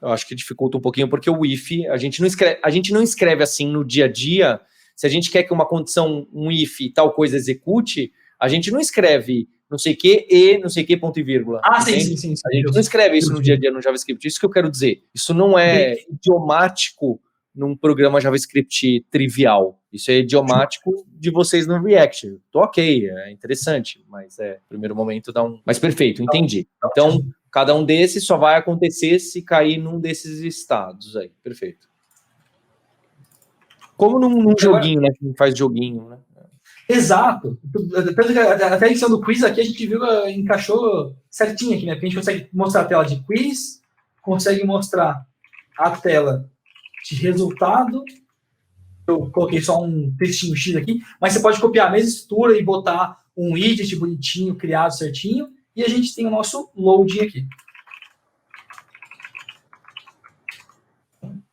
acho que dificulta um pouquinho, porque o if, a gente não escreve assim no dia a dia. Se a gente quer que uma condição, um if, tal coisa execute, a gente não escreve não sei o que e não sei o que ponto e vírgula. Sim. A gente não escreve isso no dia a dia no JavaScript. Isso que eu quero dizer. Isso não é idiomático num programa JavaScript trivial. Isso é idiomático de vocês no React. Tô ok, é interessante, mas primeiro momento dá um... Mas perfeito, entendi. Então, cada um desses só vai acontecer se cair num desses estados aí. Perfeito. Como num joguinho, né? Que faz joguinho, né? Exato. Tanto que até a edição do quiz aqui a gente viu, encaixou certinho aqui, né? Porque a gente consegue mostrar a tela de quiz, consegue mostrar a tela de resultado. Eu coloquei só um textinho X aqui, mas você pode copiar a mesma estrutura e botar um widget bonitinho, criado certinho, e a gente tem o nosso loading aqui.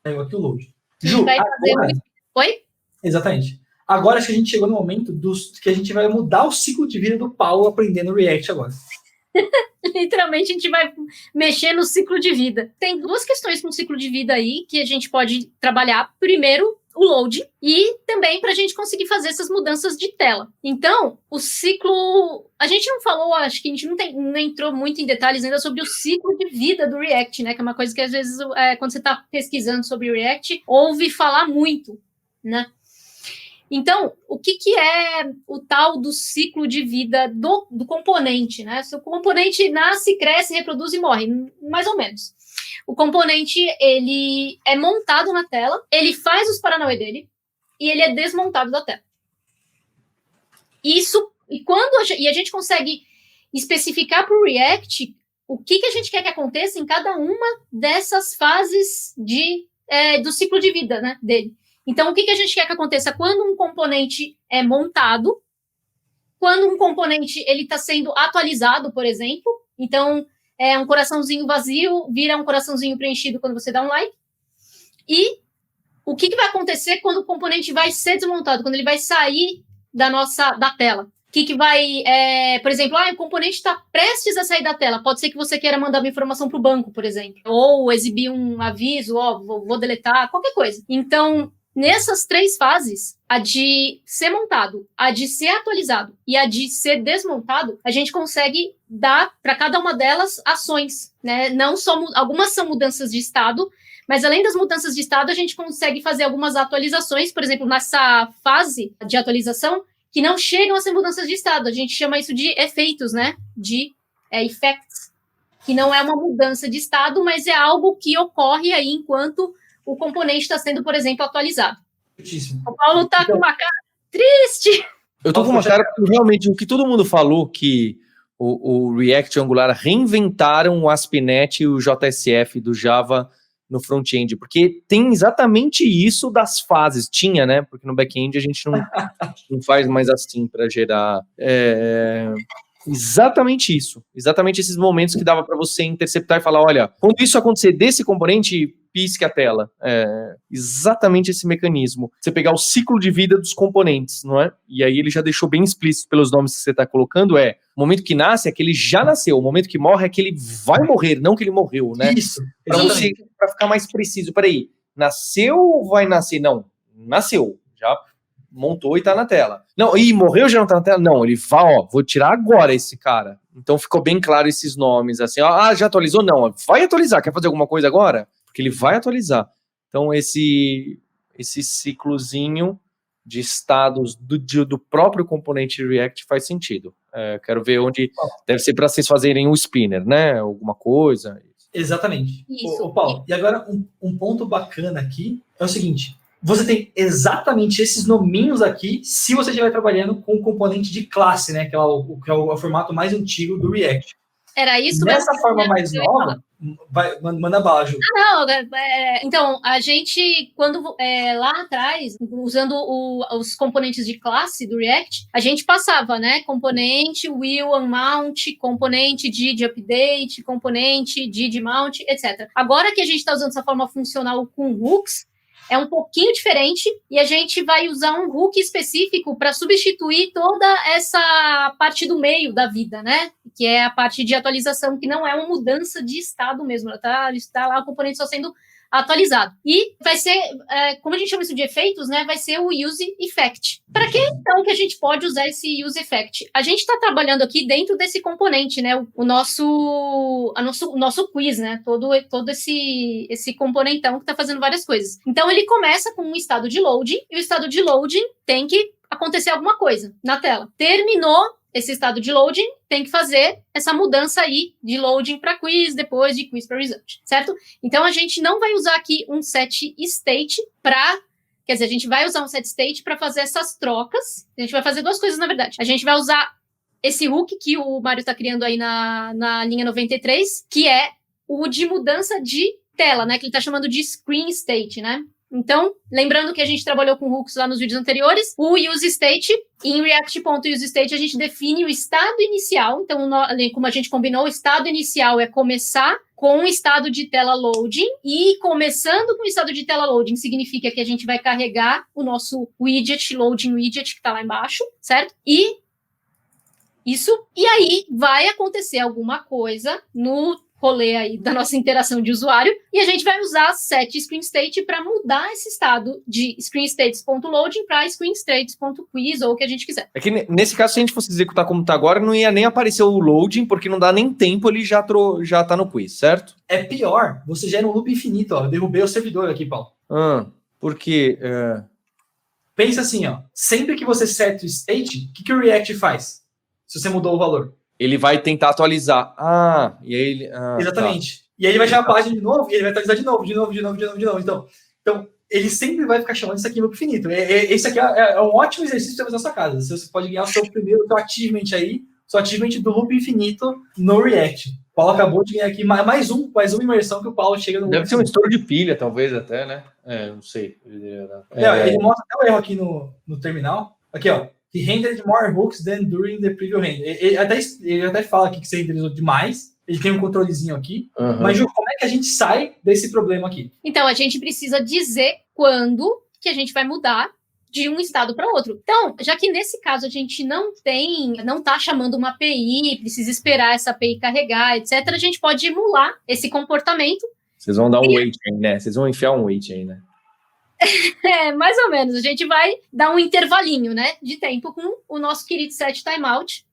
Pegou aqui o load. Ju, agora... Oi? Exatamente. Agora acho que a gente chegou no momento que a gente vai mudar o ciclo de vida do Paulo aprendendo React agora. Literalmente, a gente vai mexer no ciclo de vida. Tem duas questões com o ciclo de vida aí que a gente pode trabalhar. Primeiro, o load, e também para a gente conseguir fazer essas mudanças de tela. Então, o ciclo... A gente não falou, acho que a gente não entrou muito em detalhes ainda sobre o ciclo de vida do React, né? Que é uma coisa que, às vezes, quando você está pesquisando sobre o React, ouve falar muito, né? Então, o que é o tal do ciclo de vida do componente, né? Se o componente nasce, cresce, reproduz e morre, mais ou menos. O componente, ele é montado na tela, ele faz os paranauê dele e ele é desmontado da tela. Isso, e a gente consegue especificar para o React o que a gente quer que aconteça em cada uma dessas fases do ciclo de vida, né, dele. Então, o que a gente quer que aconteça quando um componente é montado, quando um componente está sendo atualizado, por exemplo. Então, um coraçãozinho vazio vira um coraçãozinho preenchido quando você dá um like. E o que vai acontecer quando o componente vai ser desmontado, quando ele vai sair da tela? O que vai... por exemplo, o componente está prestes a sair da tela. Pode ser que você queira mandar uma informação para o banco, por exemplo. Ou exibir um aviso, vou deletar, qualquer coisa. Então... Nessas três fases, a de ser montado, a de ser atualizado e a de ser desmontado, a gente consegue dar para cada uma delas ações, né? Não só algumas são mudanças de estado, mas além das mudanças de estado, a gente consegue fazer algumas atualizações, por exemplo, nessa fase de atualização, que não chegam a ser mudanças de estado. A gente chama isso de efeitos, né? De effects, que não é uma mudança de estado, mas é algo que ocorre aí enquanto o componente está sendo, por exemplo, atualizado. Muitíssimo. O Paulo está com uma cara triste. Eu tô com uma cara porque realmente o que todo mundo falou, que o React e o Angular reinventaram o ASP.NET e o JSF do Java no front-end, porque tem exatamente isso das fases. Tinha, né? Porque no back-end a gente não faz mais assim para gerar... Exatamente isso. Exatamente esses momentos que dava para você interceptar e falar, olha, quando isso acontecer desse componente, pisque a tela. Exatamente esse mecanismo. Você pegar o ciclo de vida dos componentes, não é? E aí ele já deixou bem explícito pelos nomes que você está colocando, o momento que nasce é que ele já nasceu, o momento que morre é que ele vai morrer, não que ele morreu, né? Isso. Para ficar mais preciso, peraí, nasceu ou vai nascer? Não, nasceu, já montou e tá na tela. Não, morreu, já não tá na tela? Não, ele vai, vou tirar agora esse cara. Então ficou bem claro esses nomes, assim, já atualizou? Não, vai atualizar, quer fazer alguma coisa agora? Porque ele vai atualizar. Então esse ciclozinho de estados do próprio componente React faz sentido. Quero ver onde deve ser para vocês fazerem o spinner, né? Alguma coisa. Exatamente. Isso. Paulo, e agora um ponto bacana aqui é o seguinte, você tem exatamente esses nominhos aqui se você estiver trabalhando com o componente de classe, né? Que é o formato mais antigo do React. Era isso Nessa forma mais nova, manda bala, Ju. Então, a gente, quando lá atrás, usando os componentes de classe do React, a gente passava, né? Componente will unmount, componente did update, componente did mount, etc. Agora que a gente está usando essa forma funcional com hooks, é um pouquinho diferente e a gente vai usar um hook específico para substituir toda essa parte do meio da vida, né? Que é a parte de atualização, que não é uma mudança de estado mesmo, está lá o componente só sendo atualizado. E vai ser, como a gente chama isso de efeitos, né? Vai ser o use effect. Para que então que a gente pode usar esse use effect? A gente está trabalhando aqui dentro desse componente, né? O nosso quiz, né? Todo esse componentão que está fazendo várias coisas. Então ele começa com um estado de loading, e o estado de loading tem que acontecer alguma coisa na tela. Terminou esse estado de loading, tem que fazer essa mudança aí de loading para quiz, depois de quiz para result, certo? Então, a gente não vai usar aqui um set state quer dizer, a gente vai usar um set state para fazer essas trocas. A gente vai fazer duas coisas, na verdade. A gente vai usar esse hook que o Mário está criando aí na linha 93, que é o de mudança de tela, né? Que ele está chamando de screen state, né? Então, lembrando que a gente trabalhou com hooks lá nos vídeos anteriores, o use state, em react.useState a gente define o estado inicial. Então, como a gente combinou, o estado inicial é começar com o estado de tela loading, e começando com o estado de tela loading significa que a gente vai carregar o nosso widget, loading widget, que está lá embaixo, certo? E aí vai acontecer alguma coisa no rolê aí da nossa interação de usuário, e a gente vai usar setScreenState para mudar esse estado de screenstates.loading para screenstates.quiz, ou o que a gente quiser. É que nesse caso, se a gente fosse executar como está agora, não ia nem aparecer o loading, porque não dá nem tempo, ele já tá no quiz, certo? É pior, você gera um loop infinito, ó. Eu derrubei o servidor aqui, Paulo. Porque... Pensa assim, ó. Sempre que você seta o state, o que o React faz? Se você mudou o valor. Ele vai tentar atualizar. E aí ele... Exatamente. Tá. E aí ele vai chamar a página de novo, e ele vai atualizar de novo. Então, ele sempre vai ficar chamando isso aqui em loop infinito. Esse aqui é um ótimo exercício para fazer na sua casa. Você pode ganhar o seu achievement aí, seu achievement do loop infinito no React. O Paulo acabou de ganhar aqui mais uma imersão que o Paulo chega no... Deve ser um estouro de pilha, talvez, até, né? Não sei. Ele mostra até o erro aqui no terminal. Aqui, ó. He rendered more hooks than during the preview render. Ele até fala aqui que você renderizou demais. Ele tem um controlezinho aqui. Mas, Ju, como é que a gente sai desse problema aqui? Então, a gente precisa dizer quando que a gente vai mudar de um estado para outro. Então, já que nesse caso a gente não está chamando uma API, precisa esperar essa API carregar, etc., a gente pode emular esse comportamento. Vocês vão dar um wait aí, né? Vocês vão enfiar um wait aí, né? Mais ou menos. A gente vai dar um intervalinho, né, de tempo com o nosso querido setTimeout.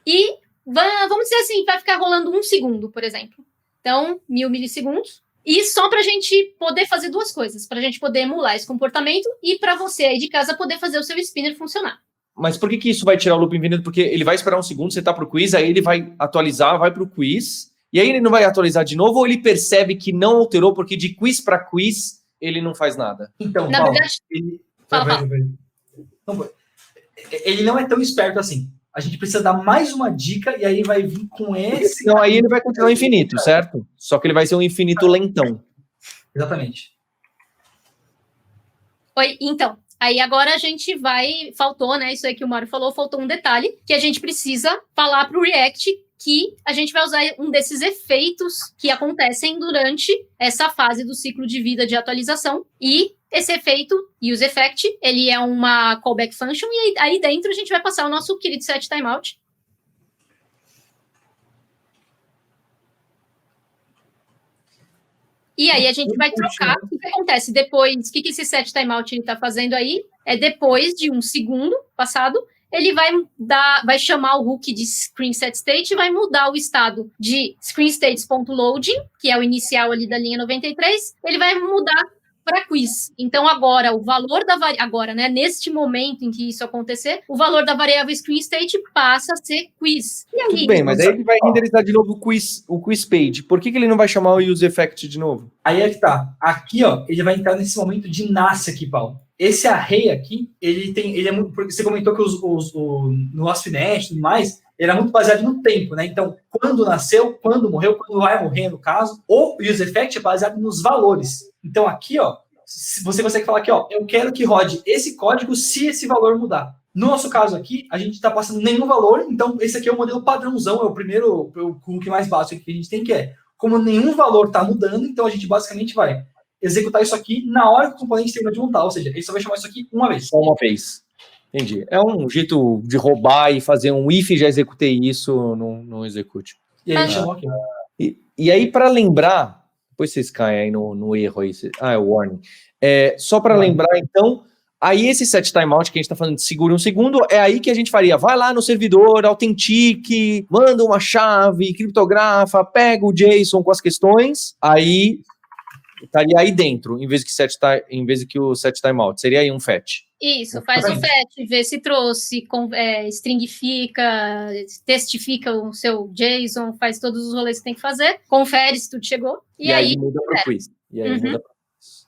E vamos dizer assim, vai ficar rolando 1 segundo, por exemplo. Então, 1000 milissegundos. E só para a gente poder fazer duas coisas. Para a gente poder emular esse comportamento e para você aí de casa poder fazer o seu spinner funcionar. Mas por que isso vai tirar o loop infinito? Porque ele vai esperar 1 segundo, você tá pro quiz, aí ele vai atualizar, vai pro quiz... E aí ele não vai atualizar de novo, ou ele percebe que não alterou, porque de quiz para quiz ele não faz nada? Então, na verdade... Ele não é tão esperto assim. A gente precisa dar mais uma dica, e aí vai vir com esse... Não, aí ele vai continuar infinito, certo? Só que ele vai ser um infinito lentão. Exatamente. Oi, então... Aí agora a gente faltou, né, isso aí que o Mário falou, faltou um detalhe, que a gente precisa falar para o React que a gente vai usar um desses efeitos que acontecem durante essa fase do ciclo de vida de atualização. E esse efeito, useEffect, ele é uma callback function, e aí dentro a gente vai passar o nosso querido setTimeout. E aí a gente vai trocar. O que acontece depois? O que esse setTimeout está fazendo aí? É depois de 1 segundo passado, ele vai chamar o hook de screenSetState e vai mudar o estado de screenstates.loading, que é o inicial ali da linha 93, ele vai mudar para quiz. Então, agora, o valor da variável... Agora, né, neste momento em que isso acontecer, o valor da variável screenState passa a ser quiz. E aí, tudo bem, mas aí ele vai renderizar de novo o quiz page. Por que ele não vai chamar o useEffect de novo? Aí é que tá. Aqui, ó, ele vai entrar nesse momento de nasce aqui, Paulo. Esse array aqui, ele é muito... Porque você comentou que no ASP.NET e tudo mais, ele era muito baseado no tempo, né? Então, quando nasceu, quando morreu, quando vai morrer, no caso, o useEffect é baseado nos valores. Então, aqui, ó, você consegue falar aqui, ó, eu quero que rode esse código se esse valor mudar. No nosso caso aqui, a gente está passando nenhum valor, então esse aqui é o modelo padrãozão, é o primeiro, o hook mais básico que a gente tem, que é, como nenhum valor está mudando, então a gente basicamente vai executar isso aqui na hora que o componente termina de montar, ou seja, ele só vai chamar isso aqui uma vez. Só uma vez. Entendi. É um jeito de roubar e fazer um if, já executei isso, não execute. E aí ele chamou aqui. E aí, para lembrar, depois vocês caem aí no erro aí. É o warning. Só para lembrar, então, aí esse setTimeout que a gente está falando de segura 1 segundo, é aí que a gente faria, vai lá no servidor, autentique, manda uma chave, criptografa, pega o JSON com as questões, aí estaria aí dentro, em vez que o setTimeout. Seria aí um fetch. Isso, faz o fetch, vê se trouxe, stringifica, testifica o seu JSON, faz todos os rolês que tem que fazer, confere se tudo chegou, e aí muda para o quiz. E aí muda para o quiz.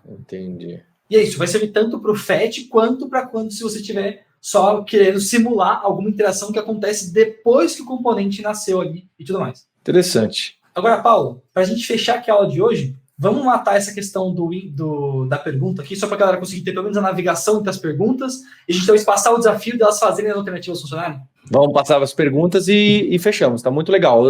Entendi. E é isso, vai servir tanto para o fetch quanto para quando se você estiver só querendo simular alguma interação que acontece depois que o componente nasceu ali e tudo mais. Interessante. Agora, Paulo, para a gente fechar aqui a aula de hoje, vamos matar essa questão da pergunta aqui, só para a galera conseguir ter pelo menos a navegação entre as perguntas, e a gente talvez passar o desafio delas fazerem as alternativas funcionarem? Vamos passar as perguntas e fechamos. Tá muito legal.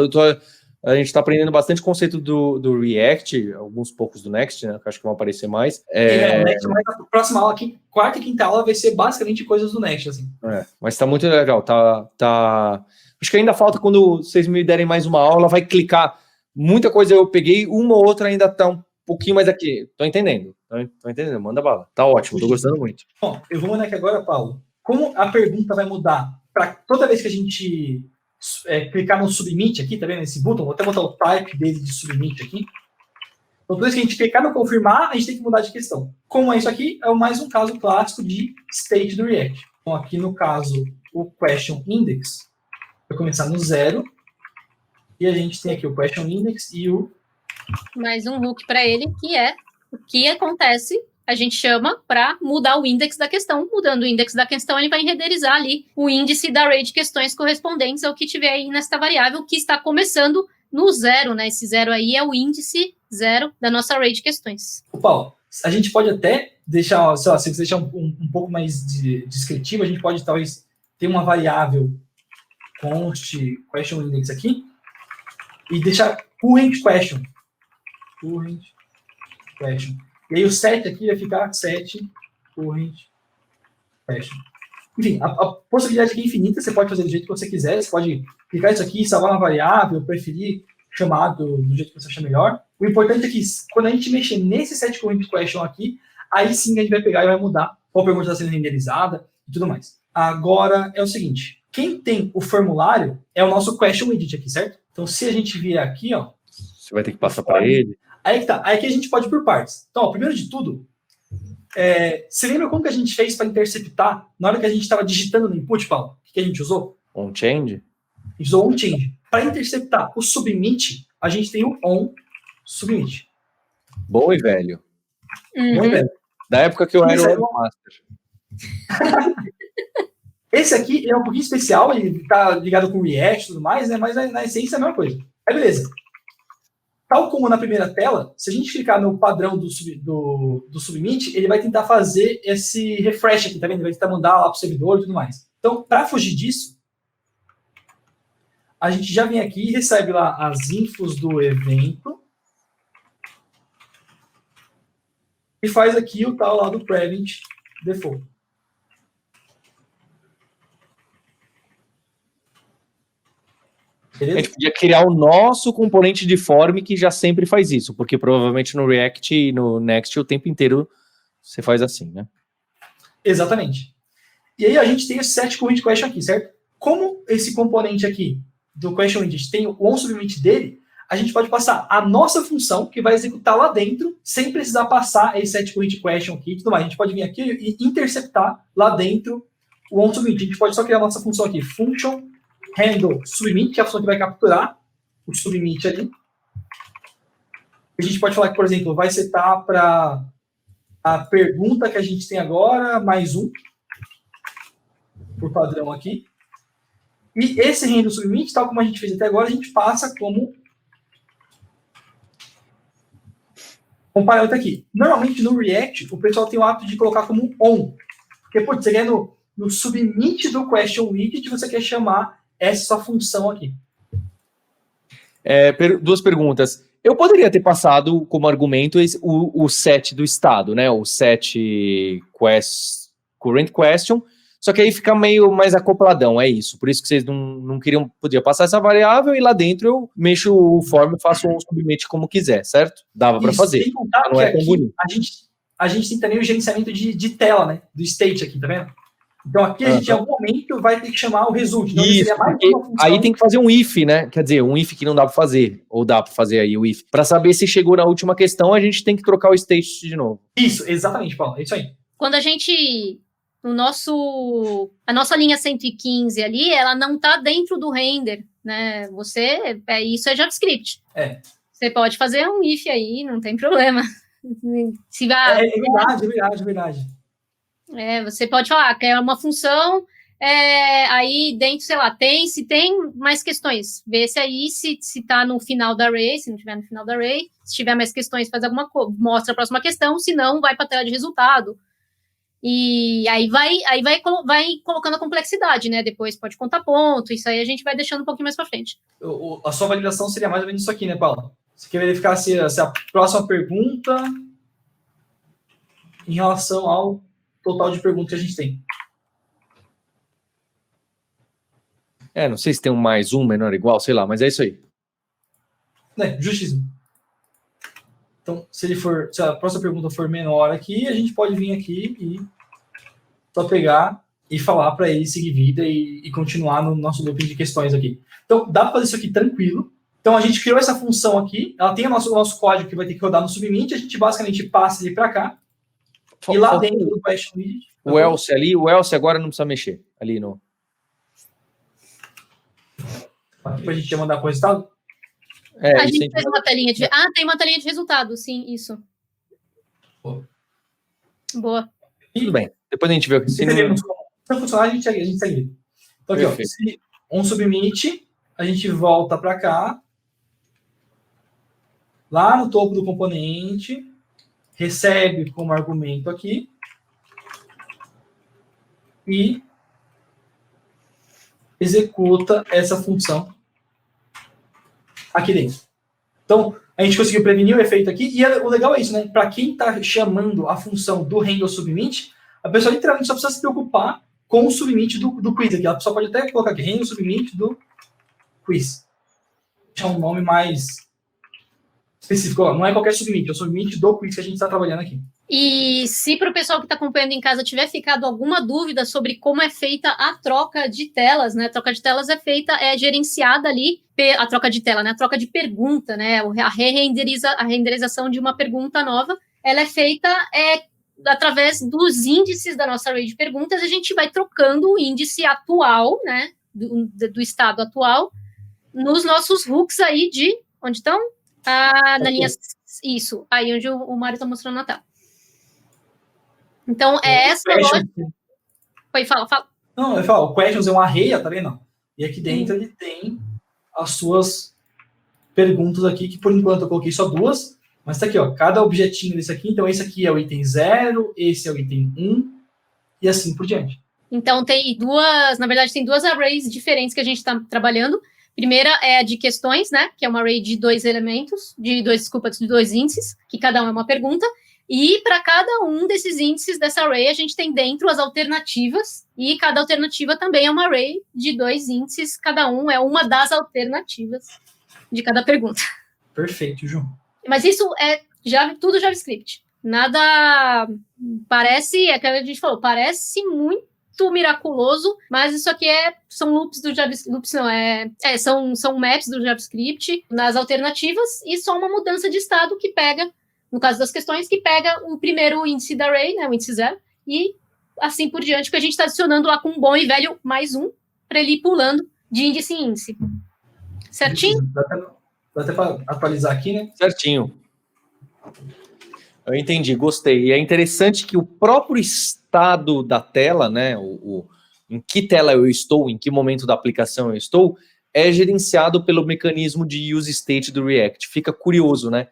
A gente está aprendendo bastante conceito do React, alguns poucos do Next, né? Que eu acho que vão aparecer mais. Next, mas a próxima aula, aqui, quarta e quinta aula, vai ser basicamente coisas do Next, assim. Mas tá muito legal. Acho que ainda falta, quando vocês me derem mais uma aula, vai clicar. Muita coisa eu peguei, uma ou outra ainda tá um pouquinho mais aqui. Tô entendendo, manda bala. Tá ótimo, tô gostando muito. Bom, eu vou mandar aqui agora, Paulo. Como a pergunta vai mudar para toda vez que a gente clicar no submit aqui, tá vendo esse botão? Vou até botar o type dele de submit aqui. Então, toda vez que a gente clicar no confirmar, a gente tem que mudar de questão. Como é isso aqui? É mais um caso clássico de state do React. Então, aqui no caso, o question index vai começar no 0. E a gente tem aqui o question index e o... Mais um hook para ele, que é o que acontece, a gente chama para mudar o index da questão. Mudando o index da questão, ele vai renderizar ali o índice da array de questões correspondentes ao que tiver aí nesta variável, que está começando no 0, né? Esse 0 aí é o índice 0 da nossa array de questões. Paulo, a gente pode até deixar, sei lá, se você deixar um pouco mais descritivo, a gente pode talvez ter uma variável const question index aqui, e deixar current question. E aí o set aqui vai ficar set current question. Enfim, a possibilidade aqui é infinita, você pode fazer do jeito que você quiser, você pode clicar isso aqui, salvar uma variável, preferir chamar do jeito que você achar melhor. O importante é que quando a gente mexer nesse set current question aqui, aí sim a gente vai pegar e vai mudar qual pergunta está sendo renderizada e tudo mais. Agora é o seguinte, quem tem o formulário é o nosso question widget aqui, certo? Então, se a gente vier aqui, ó... Você vai ter que passar para ele. Aí que tá. Aí que a gente pode ir por partes. Então, ó, primeiro de tudo, você lembra como que a gente fez para interceptar na hora que a gente estava digitando no input, Paulo? O que a gente usou? OnChange? A gente usou OnChange. Para interceptar o submit, a gente tem o onSubmit. Bom e velho. Bom e velho. Da época que eu era o Master. Esse aqui é um pouquinho especial, ele tá ligado com React e tudo mais, né? Mas na essência é a mesma coisa. Aí, beleza. Tal como na primeira tela, se a gente clicar no padrão do submit, ele vai tentar fazer esse refresh aqui, tá vendo? Ele vai tentar mandar lá pro servidor e tudo mais. Então, para fugir disso, a gente já vem aqui e recebe lá as infos do evento e faz aqui o tal lá do prevent default. Beleza? A gente podia criar o nosso componente de form que já sempre faz isso, porque provavelmente no React e no Next o tempo inteiro você faz assim, né? Exatamente. E aí a gente tem o set current question aqui, certo? Como esse componente aqui do question widget tem o onSubmit dele, a gente pode passar a nossa função que vai executar lá dentro, sem precisar passar esse set current question aqui e tudo mais. A gente pode vir aqui e interceptar lá dentro o onSubmit. A gente pode só criar a nossa função aqui, function handle submit, que é a função que vai capturar o submit ali. A gente pode falar que, por exemplo, vai setar para a pergunta que a gente tem agora, mais um, por padrão aqui. E esse handle submit, tal como a gente fez até agora, a gente passa como um parâmetro aqui. Normalmente, no React, o pessoal tem o hábito de colocar como on. Porque, pô, você quer no submit do question widget, você quer chamar essa função aqui. Duas perguntas. Eu poderia ter passado como argumento o set do estado, né? O set current question, só que aí fica meio mais acopladão, é isso. Por isso que vocês não queriam, podia passar essa variável e lá dentro eu mexo o form e faço um submit como quiser, certo? Dava para fazer. Sem contar não é tão bonito. A gente tem também o gerenciamento de tela, né? Do state aqui, tá vendo? Então aqui a gente, em algum momento, vai ter que chamar o result. Então, isso, aí tem que fazer um if, né? Quer dizer, um if que não dá para fazer, ou dá para fazer aí o if. Para saber se chegou na última questão, a gente tem que trocar o state de novo. Isso, exatamente, Paulo. É isso aí. Quando a gente... A nossa linha 115 ali, ela não está dentro do render, né? Isso é JavaScript. Você pode fazer um if aí, não tem problema. Verdade. Você pode falar que é uma função aí dentro, sei lá, se tem mais questões, vê se aí se tá no final da array, se não tiver no final da array, se tiver mais questões, faz alguma coisa, mostra a próxima questão, se não, vai para a tela de resultado. E aí vai colocando a complexidade, né? Depois pode contar ponto, isso aí a gente vai deixando um pouquinho mais para frente. A sua validação seria mais ou menos isso aqui, né, Paulo? Você quer verificar se a próxima pergunta em relação ao total de perguntas que a gente tem. Não sei se tem um mais um, menor, igual, sei lá, mas é isso aí. Justíssimo. Então, se a próxima pergunta for menor aqui, a gente pode vir aqui e só pegar e falar para ele seguir vida e continuar no nosso looping de questões aqui. Então, dá para fazer isso aqui tranquilo. Então, a gente criou essa função aqui, ela tem o nosso código que vai ter que rodar no submit, a gente basicamente passa ele para cá, e lá dentro do question widget... O else agora não precisa mexer, ali no... Aqui pra gente mandar com o resultado? A gente fez uma telinha de... tem uma telinha de resultado, sim, isso. Boa. Tudo bem, depois a gente vê o que... Se não funcionar, a gente segue. Então aqui, ó, se um submit, a gente volta para cá, lá no topo do componente, recebe como argumento aqui, e executa essa função aqui dentro. Então, a gente conseguiu prevenir o efeito aqui, e o legal é isso, né? Para quem está chamando a função do handle submit, a pessoa literalmente só precisa se preocupar com o submit do quiz aqui. A pessoa pode até colocar aqui, handle submit do quiz. Deixar um nome mais específico. Não é qualquer submit, é o submit do quiz que a gente está trabalhando aqui. E se para o pessoal que está acompanhando em casa tiver ficado alguma dúvida sobre como é feita a troca de telas, né? A troca de telas é gerenciada ali, a troca de tela, né? A troca de pergunta, né? A renderização de uma pergunta nova, ela é feita através dos índices da nossa array de perguntas, a gente vai trocando o índice atual, né? Do estado atual, nos nossos hooks aí de... Onde estão? Na linha... Isso, aí onde o Mário está mostrando na tela. Então, essa lógica... Oi, fala. Não, eu falo, o questions é um array, tá vendo? E aqui dentro ele tem as suas perguntas aqui, que por enquanto eu coloquei só duas, mas tá aqui, ó, cada objetinho desse aqui, então esse aqui é o item 0, esse é o item 1, e assim por diante. Então, tem duas arrays diferentes que a gente está trabalhando. Primeira é a de questões, né, que é uma array de dois índices, que cada um é uma pergunta. E para cada um desses índices dessa array, a gente tem dentro as alternativas, e cada alternativa também é uma array de dois índices, cada um é uma das alternativas de cada pergunta. Perfeito, João. Mas isso é tudo JavaScript. Nada parece, é que a gente falou, parece muito miraculoso, mas isso aqui são loops do JavaScript, são maps do JavaScript nas alternativas, e só uma mudança de estado que pega, no caso das questões, que pega o primeiro índice da array, né, o índice 0, e assim por diante, porque a gente está adicionando lá com um bom e velho mais um, para ele ir pulando de índice em índice. Certinho? Dá até para atualizar aqui, né? Certinho. Eu entendi, gostei. E é interessante que o próprio estado da tela, né, em que tela eu estou, em que momento da aplicação eu estou, é gerenciado pelo mecanismo de use state do React. Fica curioso, né?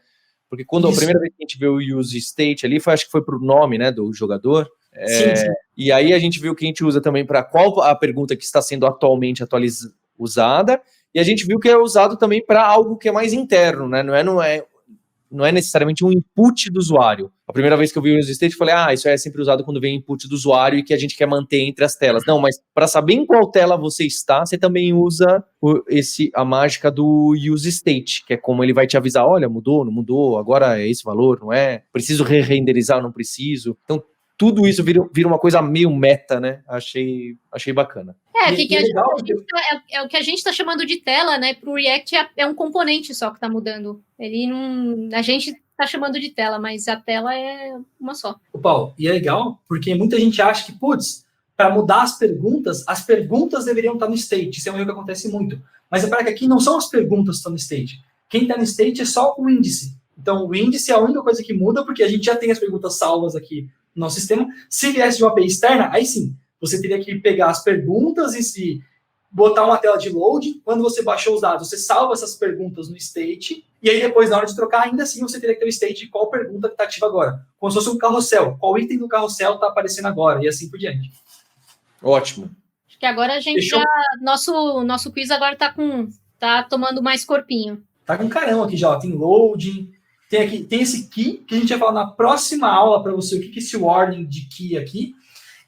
Porque quando a primeira vez que a gente viu o use state ali, acho que foi para o nome, né, do jogador. Sim. E aí a gente viu que a gente usa também para qual a pergunta que está sendo atualmente usada, e a gente viu que é usado também para algo que é mais interno, né? Não é necessariamente um input do usuário. A primeira vez que eu vi o use state, eu falei, isso é sempre usado quando vem input do usuário e que a gente quer manter entre as telas. Não, mas para saber em qual tela você está, você também usa a mágica do use state, que é como ele vai te avisar, olha, mudou, não mudou, agora é esse valor, não é? Preciso re-renderizar, não preciso. Então, tudo isso vira uma coisa meio meta, né? Achei bacana. É o que a gente está chamando de tela, né? Para o React é um componente só que está mudando. A gente está chamando de tela, mas a tela é uma só. O Paulo, e é legal porque muita gente acha que, para mudar as perguntas deveriam estar no state. Isso é um erro que acontece muito. Mas repara que aqui não são as perguntas que estão no state. Quem está no state é só o índice. Então, o índice é a única coisa que muda, porque a gente já tem as perguntas salvas aqui no nosso sistema. Se viesse de uma API externa, aí sim. você teria que pegar as perguntas e se botar uma tela de loading. Quando você baixou os dados, você salva essas perguntas no state, e aí depois, na hora de trocar, ainda assim você teria que ter o state de qual pergunta que está ativa agora. Como se fosse um carrossel. Qual item do carrossel está aparecendo agora, e assim por diante. Ótimo. Acho que agora a gente Fechou? Nosso quiz agora tá tomando mais corpinho. Tá com caramba aqui já, ó. Tem loading, tem esse key, que a gente vai falar na próxima aula para você o que é esse warning de key aqui.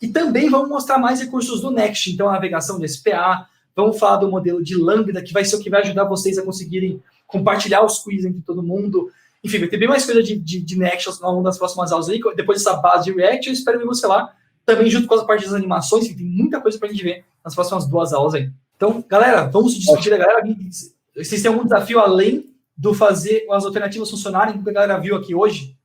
E também vamos mostrar mais recursos do Next, então a navegação de SPA, vamos falar do modelo de Lambda, que vai ser o que vai ajudar vocês a conseguirem compartilhar os quiz entre todo mundo. Enfim, vai ter bem mais coisa de Next ao longo das próximas aulas aí. Depois dessa base de React, eu espero ver você lá, também junto com as partes das animações, que tem muita coisa pra gente ver nas próximas 2 aulas aí. Então, galera, vamos se despedir da galera. Vocês têm algum desafio além do fazer as alternativas funcionarem, como a galera viu aqui hoje?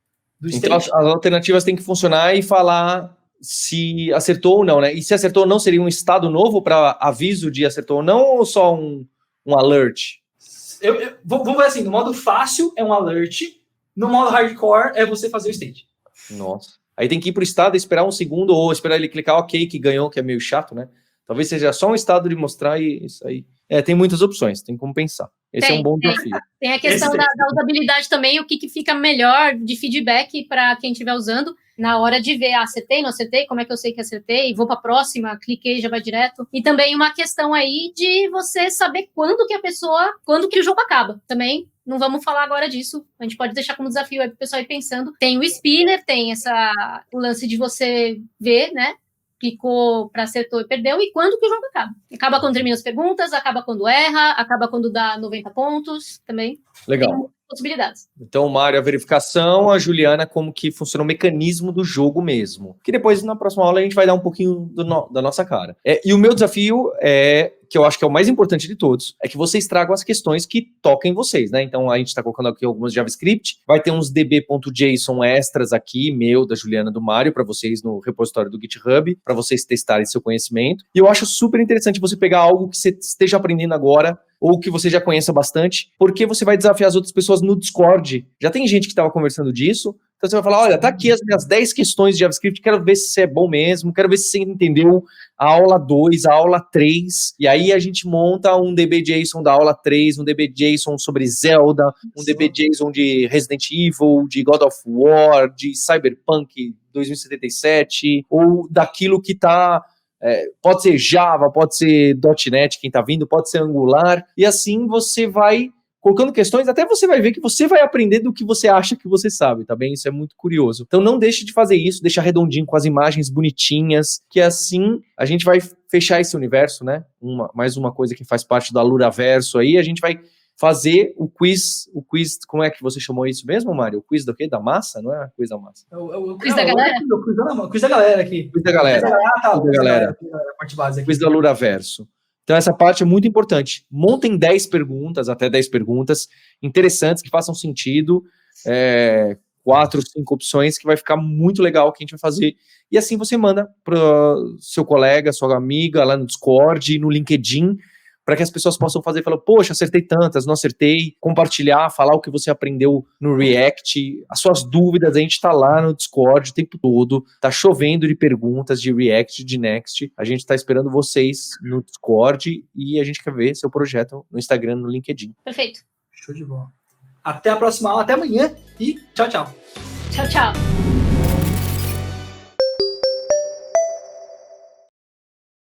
Então, as alternativas têm que funcionar e falar se acertou ou não, né? E se acertou ou não, seria um estado novo para aviso de acertou ou não, ou só um alert? Vamos ver assim, no modo fácil é um alert, no modo hardcore é você fazer o state. Nossa. Aí tem que ir pro estado e esperar um segundo, ou esperar ele clicar ok, que ganhou, que é meio chato, né? Talvez seja só um estado de mostrar e isso aí. Tem muitas opções, tem como pensar. Esse é um bom desafio. Tem a questão da usabilidade também, o que fica melhor de feedback para quem estiver usando na hora de ver, acertei, não acertei, como é que eu sei que acertei, vou para a próxima, cliquei, já vai direto. E também uma questão aí de você saber quando que o jogo acaba. Também não vamos falar agora disso, a gente pode deixar como desafio aí para o pessoal ir pensando. Tem o spinner, tem o lance de você ver, né? Clicou para acertou e perdeu, e quando que o jogo acaba. Acaba quando termina as perguntas, acaba quando erra, acaba quando dá 90 pontos, também. Legal. Tem possibilidades. Então, o Mário, a verificação, a Juliana, como que funciona o mecanismo do jogo mesmo. Que depois, na próxima aula, a gente vai dar um pouquinho da nossa cara. E o meu desafio que eu acho que é o mais importante de todos, é que vocês tragam as questões que toquem vocês, né? Então, a gente está colocando aqui algumas JavaScript, vai ter uns db.json extras aqui, meu, da Juliana, do Mário, para vocês no repositório do GitHub, para vocês testarem seu conhecimento. E eu acho super interessante você pegar algo que você esteja aprendendo agora, ou que você já conheça bastante, porque você vai desafiar as outras pessoas no Discord. Já tem gente que estava conversando disso, então você vai falar, olha, tá aqui as minhas 10 questões de JavaScript, quero ver se você é bom mesmo, quero ver se você entendeu a aula 2, a aula 3, e aí a gente monta um DB.json da aula 3, um DB.json sobre Zelda, um DB.json de Resident Evil, de God of War, de Cyberpunk 2077, ou daquilo que tá... pode ser Java, pode ser .NET, quem tá vindo, pode ser Angular, e assim você vai colocando questões, até você vai ver que você vai aprender do que você acha que você sabe, tá bem? Isso é muito curioso. Então não deixe de fazer isso, deixar redondinho com as imagens bonitinhas, que assim a gente vai fechar esse universo, né? Mais uma coisa que faz parte do Aluraverso aí, a gente vai fazer o quiz, como é que você chamou isso mesmo, Mário? O quiz do quê? Da massa? Não é o quiz da massa? O quiz da galera? O quiz da galera aqui. Quiz da galera. O quiz da galera. A parte base aqui. Quiz do Aluraverso. Então essa parte é muito importante. Montem 10 perguntas, até 10 perguntas interessantes, que façam sentido, 4, 5 opções, que vai ficar muito legal o que a gente vai fazer. E assim você manda para seu colega, sua amiga, lá no Discord, no LinkedIn, para que as pessoas possam fazer, falar, poxa, acertei tantas, não acertei, compartilhar, falar o que você aprendeu no React, as suas dúvidas, a gente está lá no Discord o tempo todo, tá chovendo de perguntas de React, de Next, a gente está esperando vocês no Discord e a gente quer ver seu projeto no Instagram, no LinkedIn. Perfeito. Show de bola. Até a próxima aula, até amanhã e tchau, tchau. Tchau, tchau.